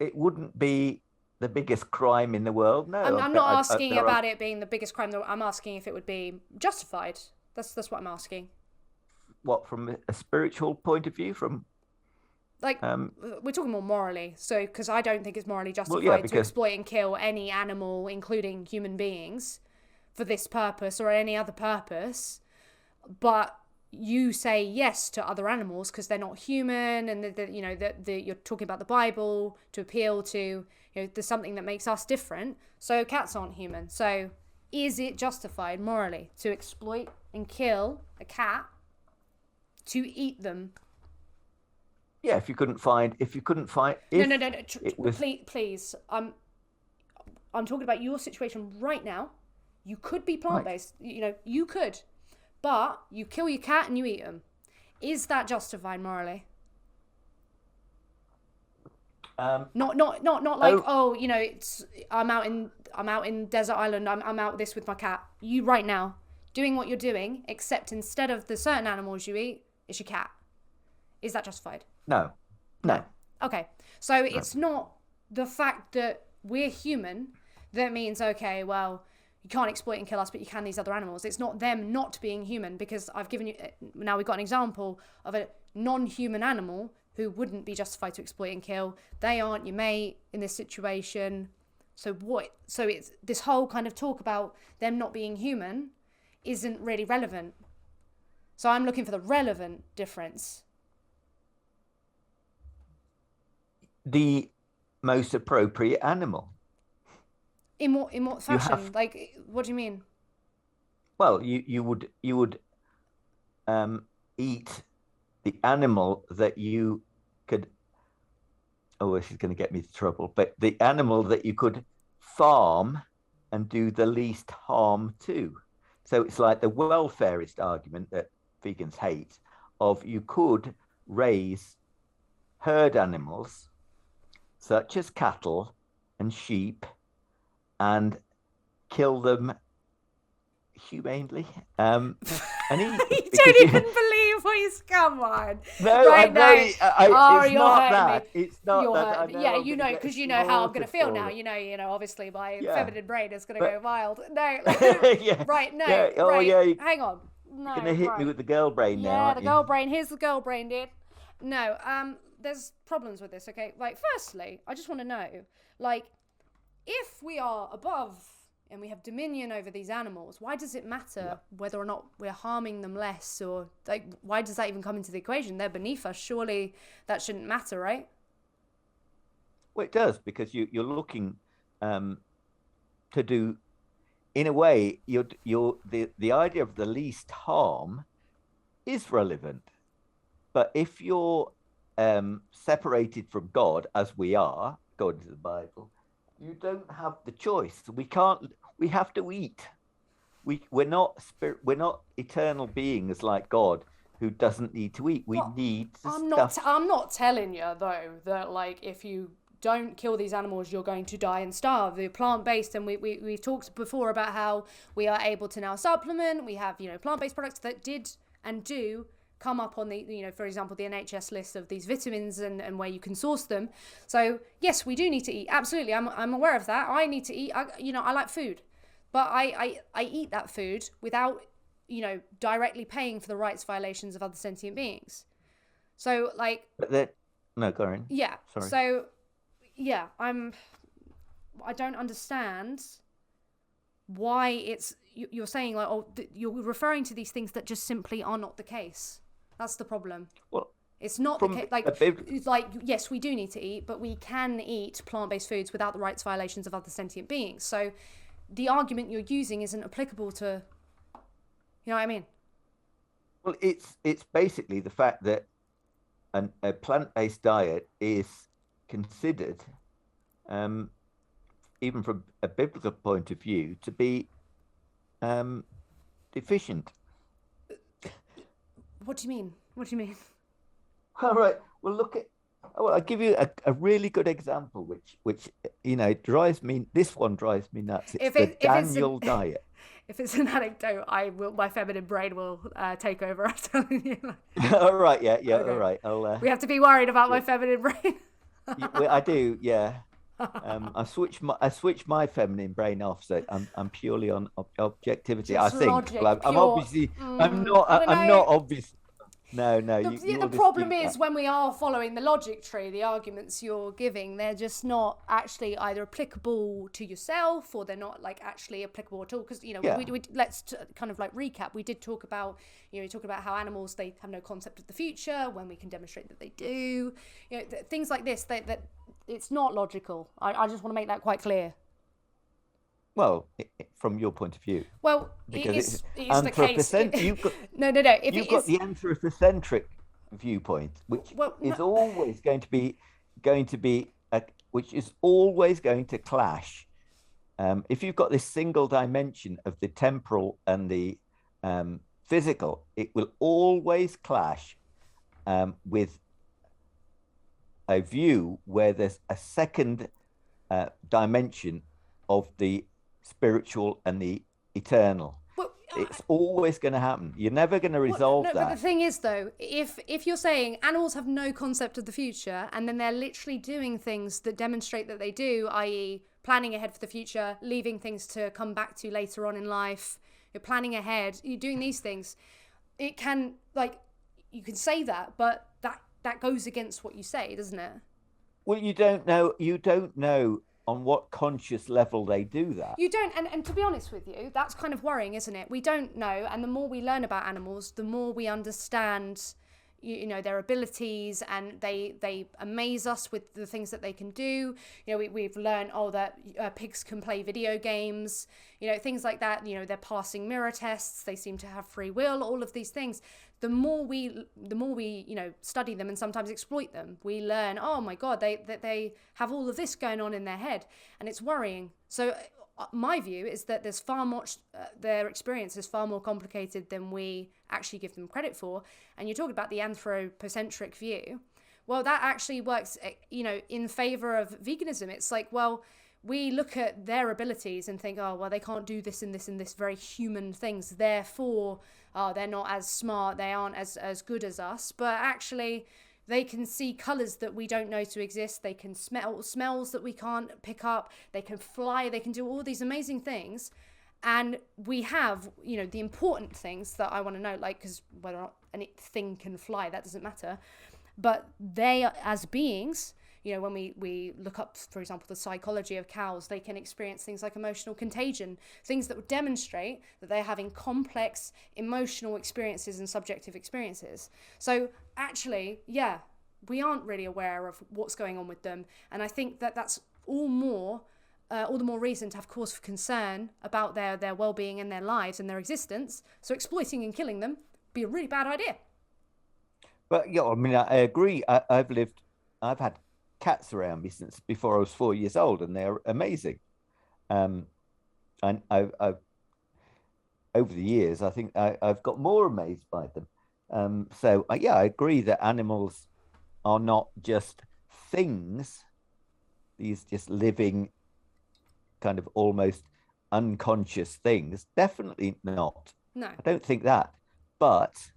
It wouldn't be the biggest crime in the world. No, I'm not asking about it being the biggest crime. I'm asking if it would be justified. That's what I'm asking. What, from a spiritual point of view? From like, we're talking more morally. So, because I don't think it's morally justified to exploit and kill any animal, including human beings, for this purpose or any other purpose. But you say yes to other animals because they're not human, and you're talking about the Bible to appeal to, there's something that makes us different. So cats aren't human. So is it justified morally to exploit and kill a cat to eat them? Yeah, if you couldn't find. No. Please. I'm talking about your situation right now. You could be plant-based. Right. You could. But you kill your cat and you eat them. Is that justified morally? Not like I'm out in desert island. I'm out this with my cat. You right now, doing what you're doing, except instead of the certain animals you eat, it's your cat. Is that justified? No. Okay. So it's not the fact that we're human that means, okay, well, you can't exploit and kill us, but you can these other animals. It's not them not being human, because I've given you, now we've got an example of a non-human animal who wouldn't be justified to exploit and kill. They aren't your mate in this situation. So it's this whole kind of talk about them not being human isn't really relevant. So I'm looking for the relevant difference. The most appropriate animal. In what fashion? Like, what do you mean? Well, you would eat the animal that you could. Oh, this is going to get me into trouble. But the animal that you could farm and do the least harm to. So it's like the welfareist argument that vegans hate of you could raise herd animals such as cattle and sheep and kill them humanely and eat. You don't even believe what he's, come on. No, right now. it's not that. It's not that. Yeah, you know, because you know how I'm going to feel now. You know, obviously my feminine brain is going to go wild. No, right, no, yeah. Oh, right. yeah. Hang on. No, You're going to hit me with the girl brain now. Yeah, the girl brain. Here's the girl brain, dude. No, there's problems with this, okay? Like, firstly, I just want to know, like, if we are above and we have dominion over these animals, why does it matter whether or not we're harming them less, or like, why does that even come into the equation? They're beneath us. Surely that shouldn't matter, right? Well, it does, because you're looking to do, in a way, the idea of the least harm is relevant. But if you're separated from God, as we are, according to the Bible, you don't have the choice. We have to eat. We're not eternal beings like God, who doesn't need to eat. We need to I'm not telling you, though, that, like, if you don't kill these animals, you're going to die and starve. They're plant-based, and we've talked before about how we are able to now supplement. We have, plant-based products that did and do come up on the, for example, the NHS list of these vitamins and where you can source them. So yes, we do need to eat. Absolutely. I'm aware of that. I need to eat. I like food, but I eat that food without, directly paying for the rights violations of other sentient beings. So, like, no, go on. Yeah. Sorry. So yeah, I don't understand why you're saying, like, you're referring to these things that just simply are not the case. That's the problem. Well, it's not the case. Like, yes, we do need to eat, but we can eat plant-based foods without the rights violations of other sentient beings. So the argument you're using isn't applicable to, you know what I mean? Well, it's basically the fact that a plant-based diet is considered, even from a biblical point of view, to be deficient. What do you mean? All right. Well, look at. I'll give you a really good example, which drives me. This one drives me nuts. It's the Daniel diet. If it's an anecdote, my feminine brain will take over. I'm telling you. All right. Yeah. Okay. All right. We have to be worried about my feminine brain. I do. Yeah. I switch my feminine brain off, so I'm purely on objectivity. Just I think logic, I'm obviously I'm not obvious. No. The problem is when we are following the logic tree, the arguments you're giving, they're just not actually either applicable to yourself, or they're not, like, actually applicable at all. Because let's kind of like recap. We did talk about we talk about how animals, they have no concept of the future when we can demonstrate that they do. Things like this that it's not logical. I just want to make that quite clear. Well, from your point of view. Well, because it's the case. You've got, no. You've got the anthropocentric viewpoint, which is always going to be which is always going to clash. If you've got this single dimension of the temporal and the physical, it will always clash with a view where there's a second dimension of the spiritual and the eternal. Well, It's always going to happen. You're never going to resolve No, but the that. thing is, though, if you're saying animals have no concept of the future, and then they're literally doing things that demonstrate that they do, i.e., planning ahead for the future, leaving things to come back to later on in life, you're planning ahead, you're doing these things, it can, like, you can say that, but that goes against what you say, doesn't it? Well, you don't know. You don't know on what conscious level they do that. You don't, and to be honest with you, that's kind of worrying, isn't it? We don't know, and the more we learn about animals, the more we understand, you know, their abilities, and they amaze us with the things that they can do. You know, we've learned, oh, that pigs can play video games, you know, things like that. You know, they're passing mirror tests, they seem to have free will, all of these things. The more we you know, study them and sometimes exploit them, we learn, oh my god, they have all of this going on in their head, and it's worrying. So my view is that there's far much their experience is far more complicated than we actually give them credit for. And you're talking about the anthropocentric view. Well, that actually works, you know, in favor of veganism. It's like, well, we look at their abilities and think, oh, well, they can't do this and this and this very human things, therefore, oh, they're not as smart, they aren't as good as us. But actually, they can see colours that we don't know to exist. They can smell smells that we can't pick up. They can fly. They can do all these amazing things. And we have, you know, the important things that I want to know, like, because whether or not anything can fly, that doesn't matter. But they, as beings, you know, when we look up, for example, the psychology of cows, they can experience things like emotional contagion, things that would demonstrate that they're having complex emotional experiences and subjective experiences. So actually, yeah, we aren't really aware of what's going on with them. And I think that that's all the more reason to have cause for concern about their well-being and their lives and their existence. So exploiting and killing them would be a really bad idea. But yeah, I mean, I agree. I've had cats around me since before I was 4 years old, and they're amazing. Um, and I've over the years, I think I've got more amazed by them. So yeah, I agree that animals are not just things; these just living, kind of almost unconscious things. Definitely not. No. I don't think that. But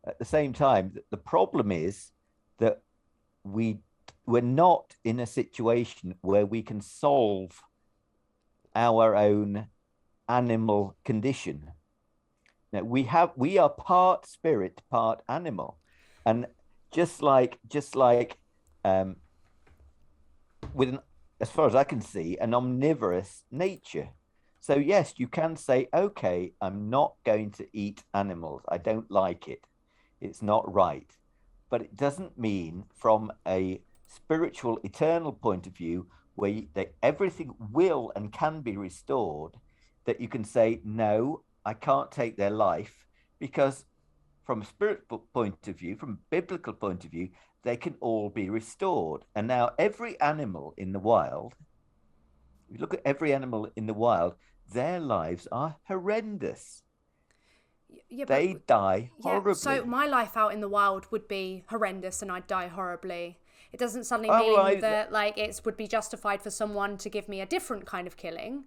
at the same time, the problem is that we we're not in a situation where we can solve our own animal condition. Now we are part spirit, part animal, and just like um, with an, as far as I can see, an omnivorous nature. So yes, you can say, okay, I'm not going to eat animals. I don't like it. It's not right. But it doesn't mean from a spiritual, eternal point of view, where that everything will and can be restored, that you can say, no, I can't take their life, because from a spiritual point of view, from a biblical point of view, they can all be restored. And now every animal in the wild, if you look at every animal in the wild, their lives are horrendous. Yeah, but They die yeah. So horribly. my life out in the wild would be horrendous, and I'd die horribly. It doesn't suddenly Oh, well, mean that like it would be justified for someone to give me a different kind of killing.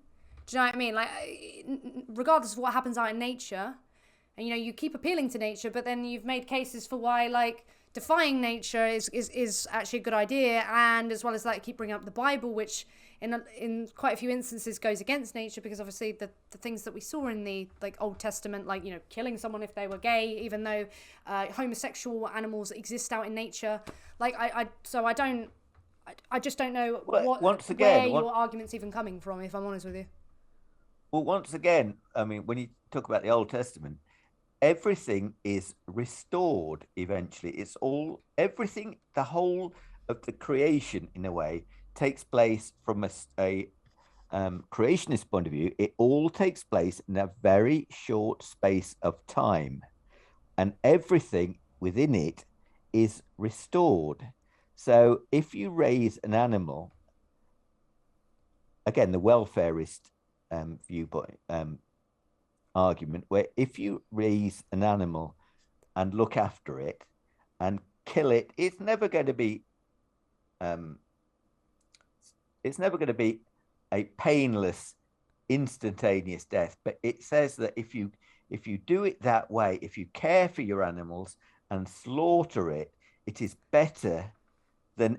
Do you know what I mean? Like, regardless of what happens out in nature, and you know, you keep appealing to nature, but then you've made cases for why like defying nature is actually a good idea, and as well as that, keep bringing up the Bible, which in quite a few instances goes against nature, because obviously the things that we saw in the like Old Testament, like, you know, killing someone if they were gay, even though homosexual animals exist out in nature. Like I just don't know well, once where again, your argument's even coming from, if I'm honest with you. well, once again, I mean, when you talk about the Old Testament, everything is restored eventually. It's all everything, the whole of the creation, in a way, takes place from a creationist point of view. It all takes place in a very short space of time, and everything within it is restored. So if you raise an animal, again, the welfarist viewpoint argument, where if you raise an animal and look after it and kill it, um, it's never going to be a painless, instantaneous death. But it says that if you do it that way, if you care for your animals and slaughter it, it is better than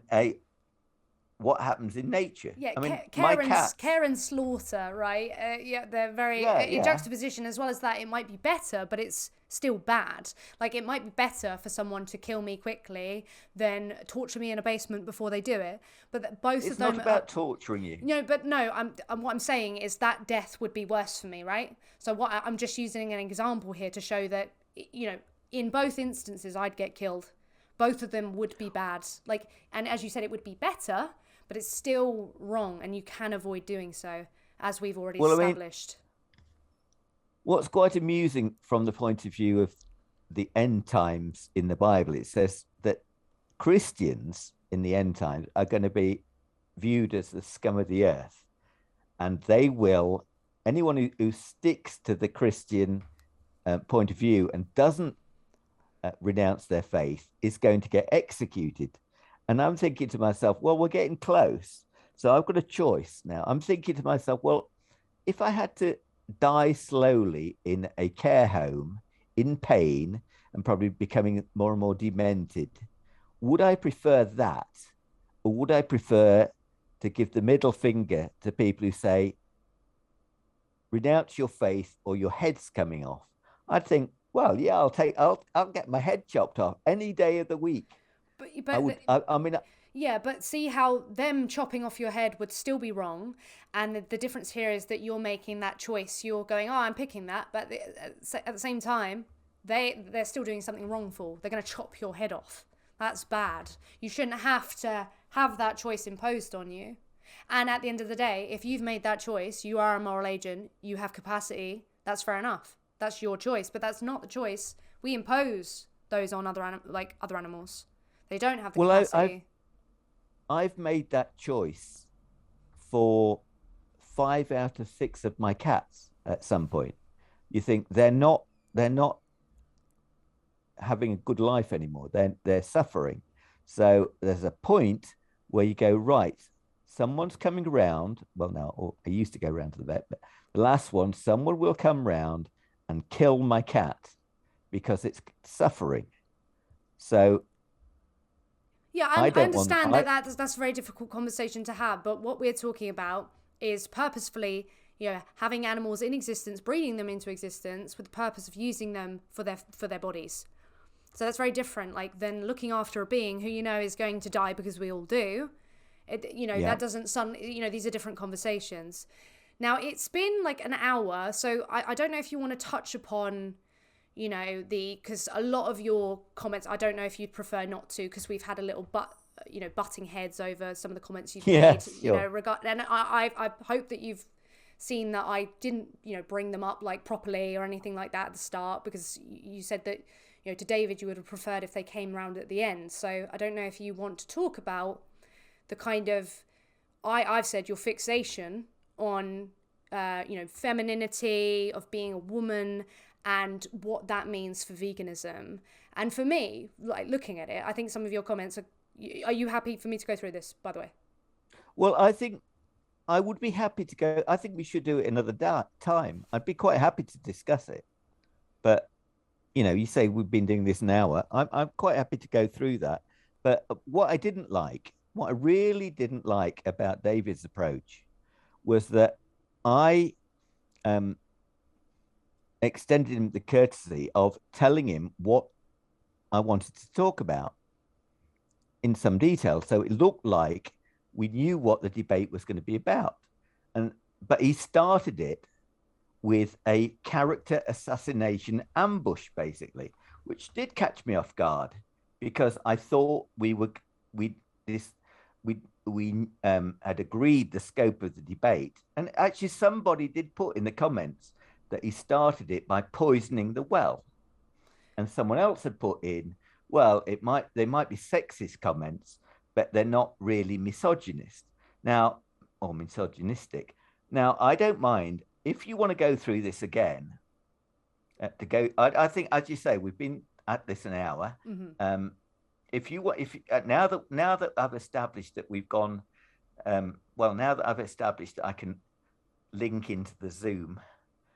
what happens in nature. Yeah, I mean, my cats. care and slaughter, right? Yeah, they're very Yeah, in yeah. juxtaposition. As well as that, it might be better, but it's still bad. Like, it might be better for someone to kill me quickly than torture me in a basement before they do it. But both of It's them not are, about torturing you. but no. What I'm saying is that death would be worse for me, right? So I'm just using an example here to show that, in both instances, I'd get killed. Both of them would be bad. Like, and as you said, it would be better, but it's still wrong, and you can avoid doing so, as we've already Well, I mean, established. what's quite amusing from the point of view of the end times in the Bible, it says that Christians in the end times are going to be viewed as the scum of the earth. And anyone who sticks to the Christian point of view and doesn't renounce their faith is going to get executed. And I'm thinking to myself, well, we're getting close. So I've got a choice now. I'm thinking to myself, well, if I had to die slowly in a care home in pain and probably becoming more and more demented, would I prefer that? Or would I prefer to give the middle finger to people who say, renounce your faith or your head's coming off? I'd think, well, yeah, I'll get my head chopped off any day of the week. But I but would, I mean, Yeah, but see how them chopping off your head would still be wrong. And the difference here is that you're making that choice. You're going, oh, I'm picking that. But at the same time, they're still doing something wrongful. They're going to chop your head off. That's bad. You shouldn't have to have that choice imposed on you. And at the end of the day, if you've made that choice, you are a moral agent, you have capacity, that's fair enough. That's your choice. But that's not the choice we impose those on other animals. They don't have the well, capacity. I've made that choice for 5 out of 6 of my cats at some point. You think they're not having a good life anymore. They're suffering. So there's a point where you go, right, someone's coming around. Well, now, or I used to go around to the vet, but the last one, someone will come round and kill my cat because it's suffering. So Yeah, I I don't want understand that I that's a very difficult conversation to have. But what we're talking about is purposefully, having animals in existence, breeding them into existence with the purpose of using them for their bodies. So that's very different, like, than looking after a being who is going to die, because we all do. yeah. That doesn't these are different conversations. Now, it's been like an hour, so I don't know if you want to touch upon, because a lot of your comments, I don't know if you'd prefer not to, because we've had a little butting heads over some of the comments you've made, Yes, sure. and I hope that you've seen that I didn't, bring them up like properly or anything like that at the start, because you said that, to David, you would have preferred if they came round at the end. So I don't know if you want to talk about the kind of, I've said your fixation on, femininity, of being a woman, and what that means for veganism. And for me, like, looking at it, I think some of your comments are you happy for me to go through this, by the way? Well, I think I would be happy to go. I think we should do it another time. I'd be quite happy to discuss it. But you say we've been doing this an hour. I'm quite happy to go through that. But what I really didn't like about David's approach was that I um, extended him the courtesy of telling him what I wanted to talk about in some detail. So it looked like we knew what the debate was going to be about. But he started it with a character assassination ambush, basically, which did catch me off guard, because I thought we had agreed the scope of the debate, and actually somebody did put in the comments that he started it by poisoning the well, and someone else had put in, well, they might be sexist comments, but they're not really misogynist now, or misogynistic. Now, I don't mind if you want to go through this again. I think, as you say, we've been at this an hour. Mm-hmm. If you want, if now that I've established that we've gone, now that I've established that I can link into the Zoom,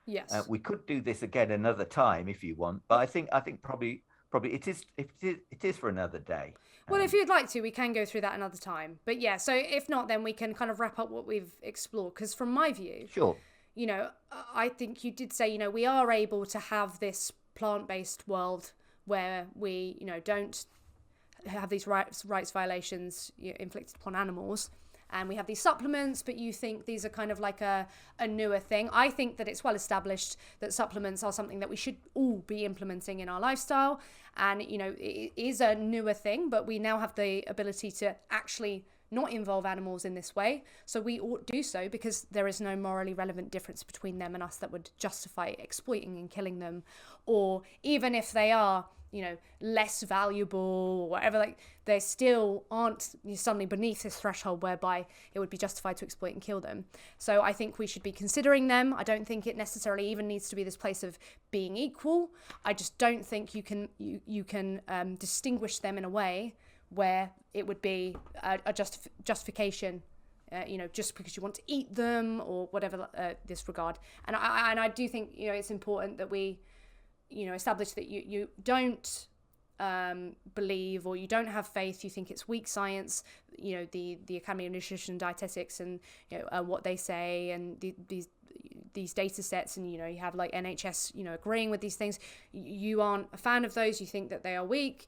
Yes. We could do this again another time if you want, but I think probably it is for another day. Well, if you'd like to, we can go through that another time. But yeah, so if not, then we can kind of wrap up what we've explored. Because from my view, Sure. I think you did say, we are able to have this plant-based world where we, don't have these rights violations inflicted upon animals. And we have these supplements, but you think these are kind of like a newer thing. I think that it's well established that supplements are something that we should all be implementing in our lifestyle. And, it is a newer thing, but we now have the ability to actually not involve animals in this way. So we ought to do so because there is no morally relevant difference between them and us that would justify exploiting and killing them. Or even if they are, less valuable or whatever, like they still aren't suddenly beneath this threshold whereby it would be justified to exploit and kill them. So I think we should be considering them. I don't think it necessarily even needs to be this place of being equal. I just don't think you can distinguish them in a way where it would be a justification, just because you want to eat them or whatever this regard. And I do think it's important that we establish that you don't believe or you don't have faith. You think it's weak science. The Academy of Nutrition and Dietetics and what they say and these data sets, and you have like NHS agreeing with these things. You aren't a fan of those. You think that they are weak.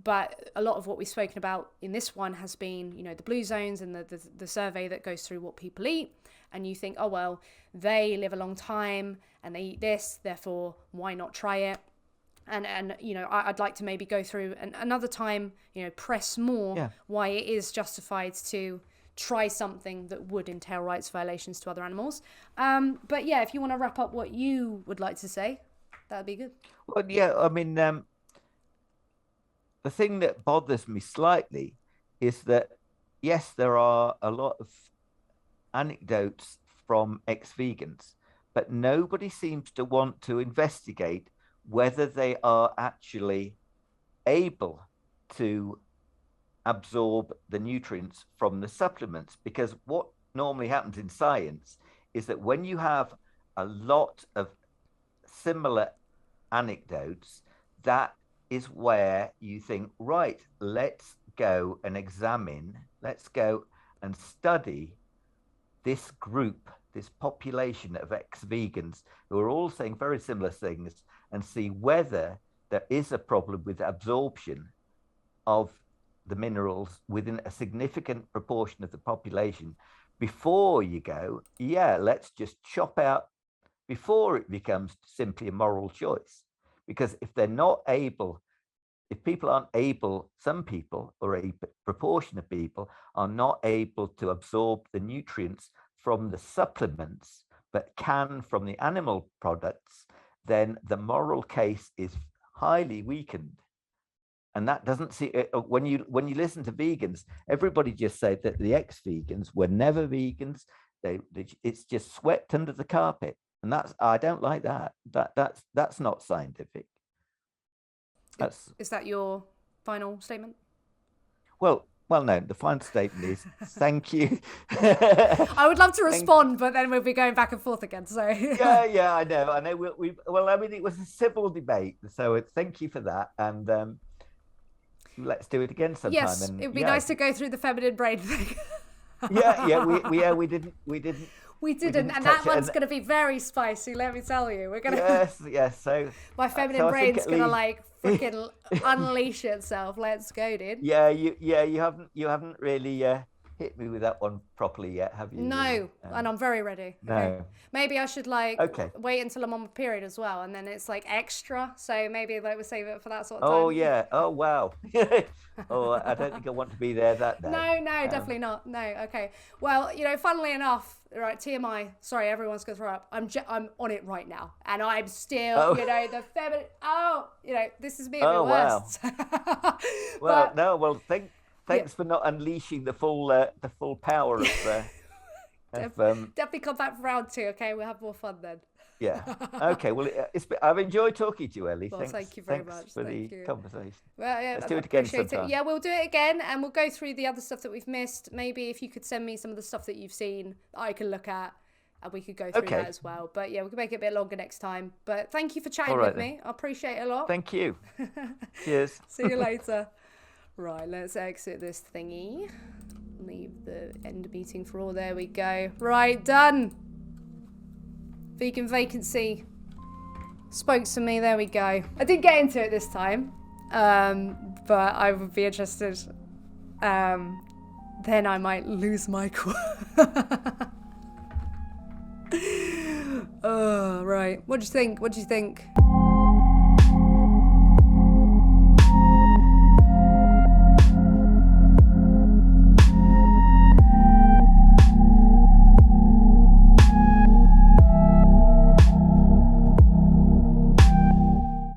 But a lot of what we've spoken about in this one has been, the blue zones and the survey that goes through what people eat. And you think, oh, well, they live a long time and they eat this, therefore, why not try it? And I'd like to maybe go through another time, press more why it is justified to try something that would entail rights violations to other animals. But yeah, if you want to wrap up what you would like to say, that'd be good. Well, yeah, I mean, the thing that bothers me slightly is that, yes, there are a lot of anecdotes from ex-vegans, but nobody seems to want to investigate whether they are actually able to absorb the nutrients from the supplements. Because what normally happens in science is that when you have a lot of similar anecdotes, that is where you think, right, let's go and study this group, this population of ex-vegans who are all saying very similar things and see whether there is a problem with absorption of the minerals within a significant proportion of the population before you go, let's just chop out before it becomes simply a moral choice. Because if people aren't able, some people or a proportion of people are not able to absorb the nutrients from the supplements, but can from the animal products, then the moral case is highly weakened. And that doesn't see when you listen to vegans, everybody just said that the ex-vegans were never vegans. It's just swept under the carpet, and I don't like that. That's not scientific. Is that your final statement? Well, no. The final statement is thank you. I would love to respond, but then we'll be going back and forth again. So yeah, I know. Well, I mean, it was a civil debate, so thank you for that, and let's do it again sometime. Yes, it'd be nice to go through the feminine brain thing. we didn't. We didn't, and that one's going to be very spicy. Let me tell you, we're going to. Yes. So my feminine brain's going to like freaking unleash itself. Let's go, dude. Yeah, you haven't really hit me with that one properly yet, have you? No, and I'm very ready. No. Okay. Maybe I should wait until I'm on my period as well, and then it's like extra. So maybe we'll save it for that sort of time. Oh yeah. Oh wow. Oh, I don't think I want to be there that day. No, definitely not. No. Okay. Well, funnily enough, right? TMI. Sorry, everyone's gonna throw up. I'm on it right now, and I'm still, the feminine. This is me at my worst. Wow. Thanks for not unleashing the full power of. Definitely come back for round 2. Okay, we'll have more fun then. Yeah. Okay. Well, I've enjoyed talking to you, Ellie. Well, thank you very much for the conversation. Well, yeah, let's do it again sometime. Yeah, we'll do it again, and we'll go through the other stuff that we've missed. Maybe if you could send me some of the stuff that you've seen that I can look at, and we could go through that as well. But yeah, we can make it a bit longer next time. But thank you for chatting with me. I appreciate it a lot. Thank you. Cheers. See you later. Right, let's exit this thingy. Leave the end meeting for all. There we go. Right, done. Vegan Vacancy spoke to me. There we go. I didn't get into it this time, but I would be interested. Then I might lose my right. What do you think?